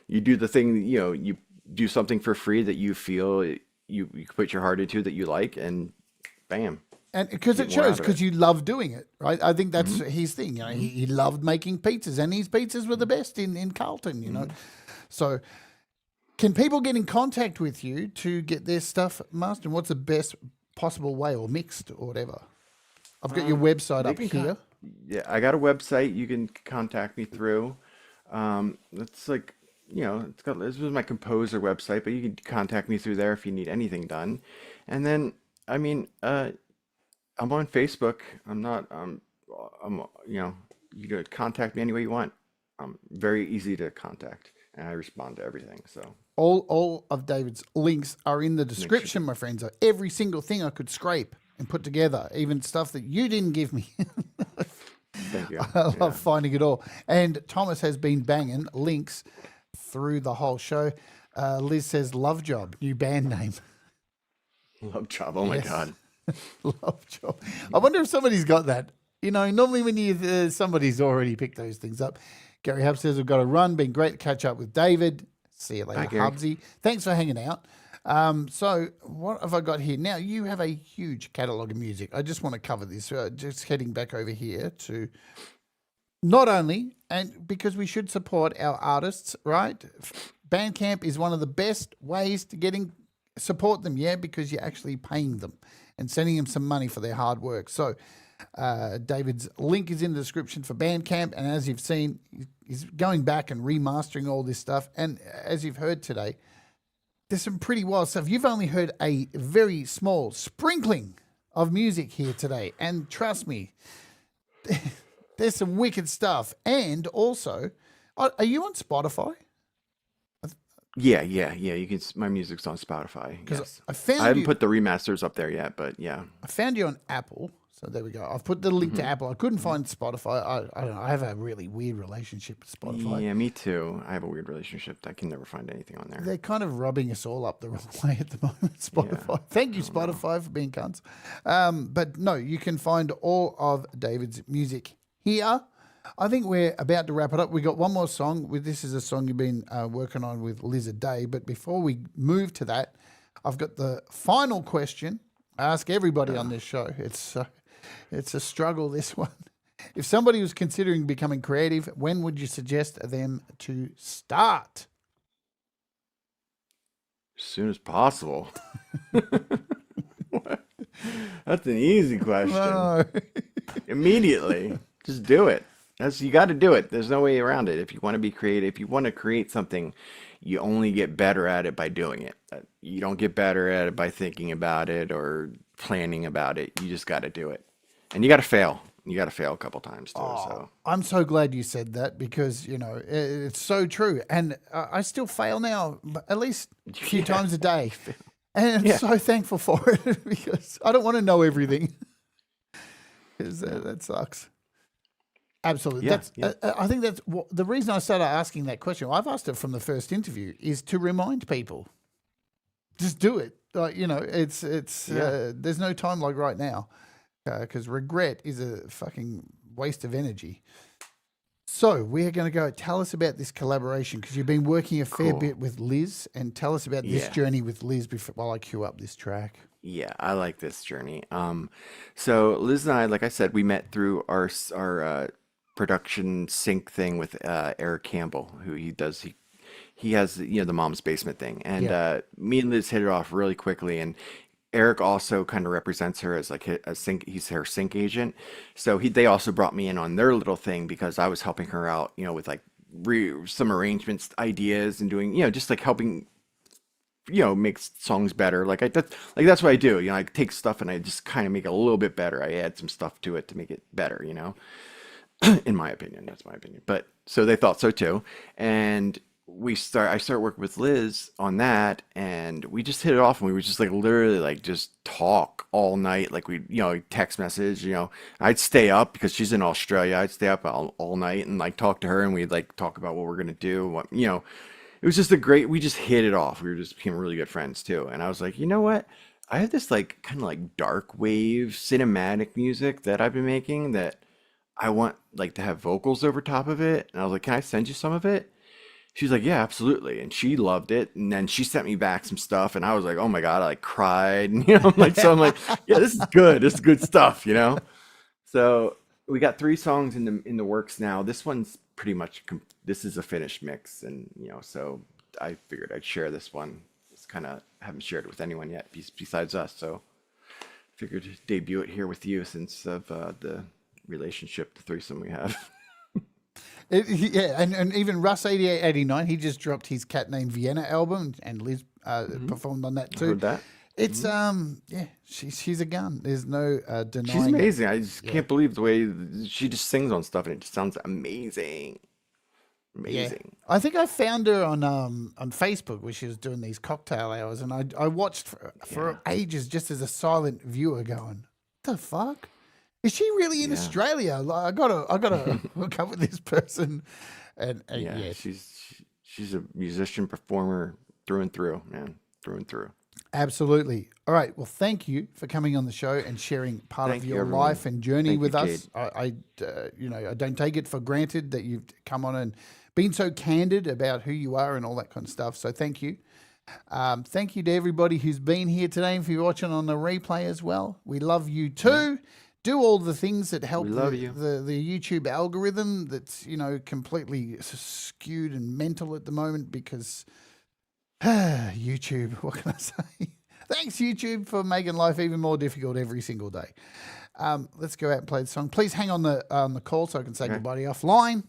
You do the thing, you do something for free that you feel you put your heart into that you like, and bam, And because get it more out shows, of because it. you love doing it, right? I think that's his thing. He loved making pizzas, and his pizzas were the best in Carlton. So, can people get in contact with you to get their stuff mastered? What's the best possible way, or mixed, or whatever? I've got your website They up can here. yeah, I got a website you can contact me through. It's like this was my composer website, but you can contact me through there if you need anything done. And then, I mean, I'm on Facebook. I'm not, you could contact me any way you want. I'm very easy to contact and I respond to everything. So All of David's links are in the make sure. description, my friends. Every single thing I could scrape and put together, even stuff that you didn't give me. Thank you. I love Yeah. finding it all. And Thomas has been banging links through the whole show. Liz says, Love Job, new band name. Love job. Oh my Yes. God. Love Job. I wonder if somebody's got that. Normally when somebody's already picked those things up. Gary Hub says, we've got to run. Been great to catch up with David. See you later, Bye, Gary. Hubsy. Thanks for hanging out. So what have I got here? Now, you have a huge catalogue of music. I just want to cover this. Just heading back over here to not only, and because we should support our artists, right? Bandcamp is one of the best ways to support them, because you're actually paying them and sending them some money for their hard work. So David's link is in the description for Bandcamp, and as you've seen, he's going back and remastering all this stuff. And as you've heard today, there's some pretty wild stuff. You've only heard a very small sprinkling of music here today, and trust me, there's some wicked stuff. And also, are you on Spotify? Yeah. You can. My music's on Spotify. Because Yes. I found I haven't you. put the remasters up there yet, but yeah. I found you on Apple, so there we go. I've put the link to Apple. I couldn't find Spotify. I don't know. I have a really weird relationship with Spotify. Yeah, me too. I have a weird relationship. I can never find anything on there. They're kind of rubbing us all up the wrong way at the moment, Spotify. Thank you, Spotify, for being cunts. But no, you can find all of David's music here. I think we're about to wrap it up. We got one more song. This is a song you've been working on with Lizard Day. But before we move to that, I've got the final question. I ask everybody on this show. It's a struggle, this one. If somebody was considering becoming creative, when would you suggest them to start? As soon as possible. That's an easy question. Oh. Immediately. Just do it. You got to do it. There's no way around it. If you want to be creative, if you want to create something, you only get better at it by doing it. You don't get better at it by thinking about it or planning about it. You just got to do it. And you got to fail. You got to fail a couple times too. So I'm so glad you said that because, it's so true. And I still fail now, at least a few times a day. And I'm so thankful for it because I don't want to know everything. Because that sucks. Absolutely. Yeah, I think that's the reason I started asking that question. I've asked it from the first interview is to remind people, just do it. It's there's no time like right now because regret is a fucking waste of energy. So we're going to go. Tell us about this collaboration because you've been working a fair bit with Liz, and tell us about this journey with Liz while I cue up this track. yeah, I like this journey. So Liz and I, like I said, we met through our production sync thing with Eric Campbell, who he has the Mom's Basement thing, and me and Liz hit it off really quickly. And Eric also kind of represents her as like a sync. He's her sync agent, so they also brought me in on their little thing because I was helping her out, with like some arrangements, ideas, and doing just like helping make songs better. That's what I do. I take stuff and I just kind of make it a little bit better. I add some stuff to it to make it better. In my opinion, that's my opinion. But so they thought so too, and I started working with Liz on that, and we just hit it off, and we would just like literally like just talk all night, like we text message. I'd stay up because she's in Australia. I'd stay up all night and like talk to her, and we'd like talk about what we're gonna do. It was just we just hit it off. We just became really good friends too. And I was like, you know what? I have this like kind of like dark wave cinematic music that I've been making that I want like to have vocals over top of it. And I was like, can I send you some of it? She's like, yeah, absolutely. And she loved it. And then she sent me back some stuff. And I was like, oh my God, I like cried. And, I'm like, yeah, this is good. This is good stuff, So we got 3 songs in the works now. This one's pretty much, this is a finished mix. And, so I figured I'd share this one. It's kind of, haven't shared it with anyone yet besides us. So figured to debut it here with you since of the relationship, the threesome we have. Yeah, and even Russ 8889, he just dropped his Cat Named Vienna album, and Liz performed on that too. Heard that. It's yeah, she's a gun. There's no denying. She's it. amazing. I just can't believe the way she just sings on stuff, and it just sounds amazing. Amazing. I think I found her on Facebook where she was doing these cocktail hours, and I watched for ages just as a silent viewer, going, "What the fuck? Is she really in Australia? Like, I gotta hook up with this person." And Yeah, she's a musician, performer through and through, man, through and through. Absolutely. All right. Well, thank you for coming on the show and sharing part Thank of you, your everyone. life and journey Thank with you, us. I don't take it for granted that you've come on and been so candid about who you are and all that kind of stuff. So thank you. Thank you to everybody who's been here today. If you're watching on the replay as well, we love you too. Do all the things that help love the, you. the YouTube algorithm that's, completely skewed and mental at the moment because YouTube, what can I say? Thanks, YouTube, for making life even more difficult every single day. Let's go out and play the song. Please hang on the call so I can say goodbye to you offline.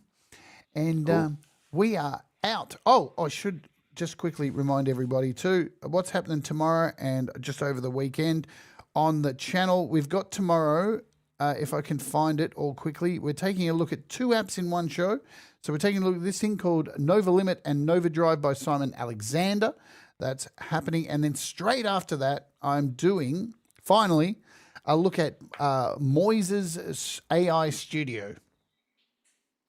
And we are out. Oh, I should just quickly remind everybody too what's happening tomorrow and just over the weekend on the channel. We've got tomorrow, if I can find it all quickly, we're taking a look at 2 apps in one show. So we're taking a look at this thing called Nova Limit and Nova Drive by Simon Alexander. That's happening. And then straight after that, I'm doing, finally, a look at Moises' AI Studio.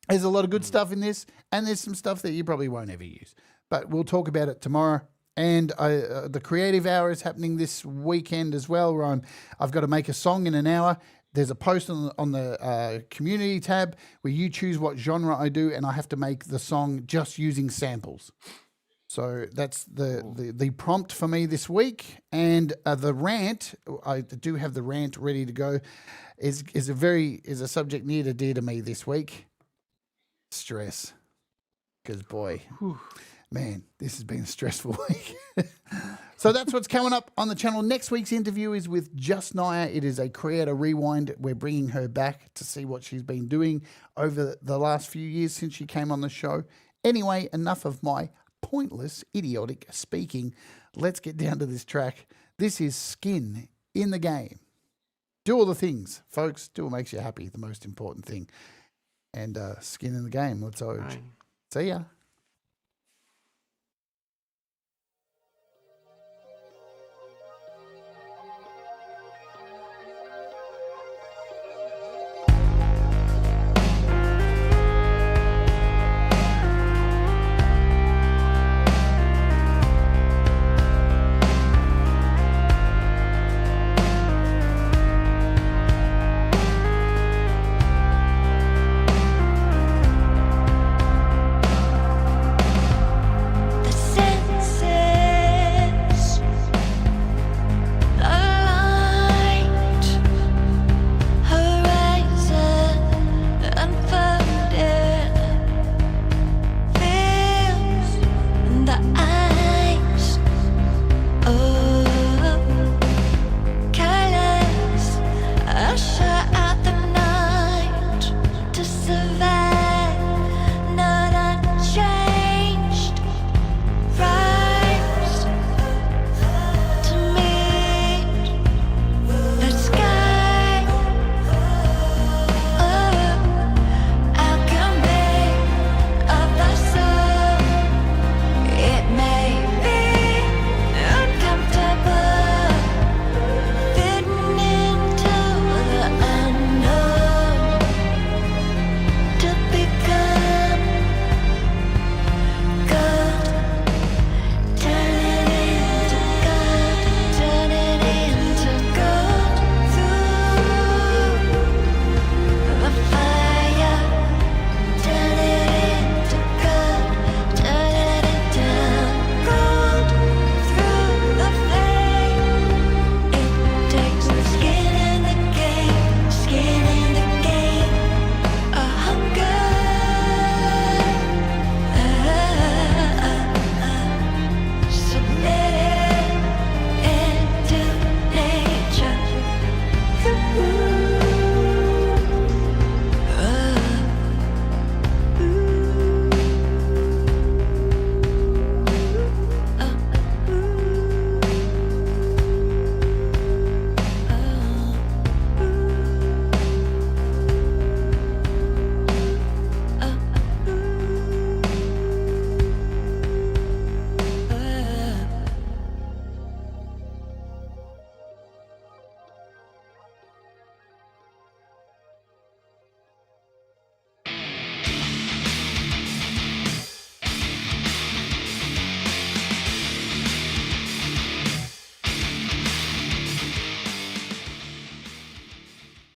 There's a lot of good stuff in this, and there's some stuff that you probably won't ever use. But we'll talk about it tomorrow. And the creative hour is happening this weekend as well, where I've got to make a song in an hour. There's a post on the community tab where you choose what genre I do, and I have to make the song just using samples. So that's the prompt for me this week. And the rant, I do have the rant ready to go, is a subject near and dear to me this week. Stress. Because boy, man, this has been a stressful week. So that's what's coming up on the channel. Next week's interview is with Just Naya. It is a creator rewind. We're bringing her back to see what she's been doing over the last few years since she came on the show. Anyway, enough of my pointless, idiotic speaking. Let's get down to this track. This is Skin in the Game. Do all the things, folks. Do what makes you happy, the most important thing. And skin in the game. Let's Oj. See ya.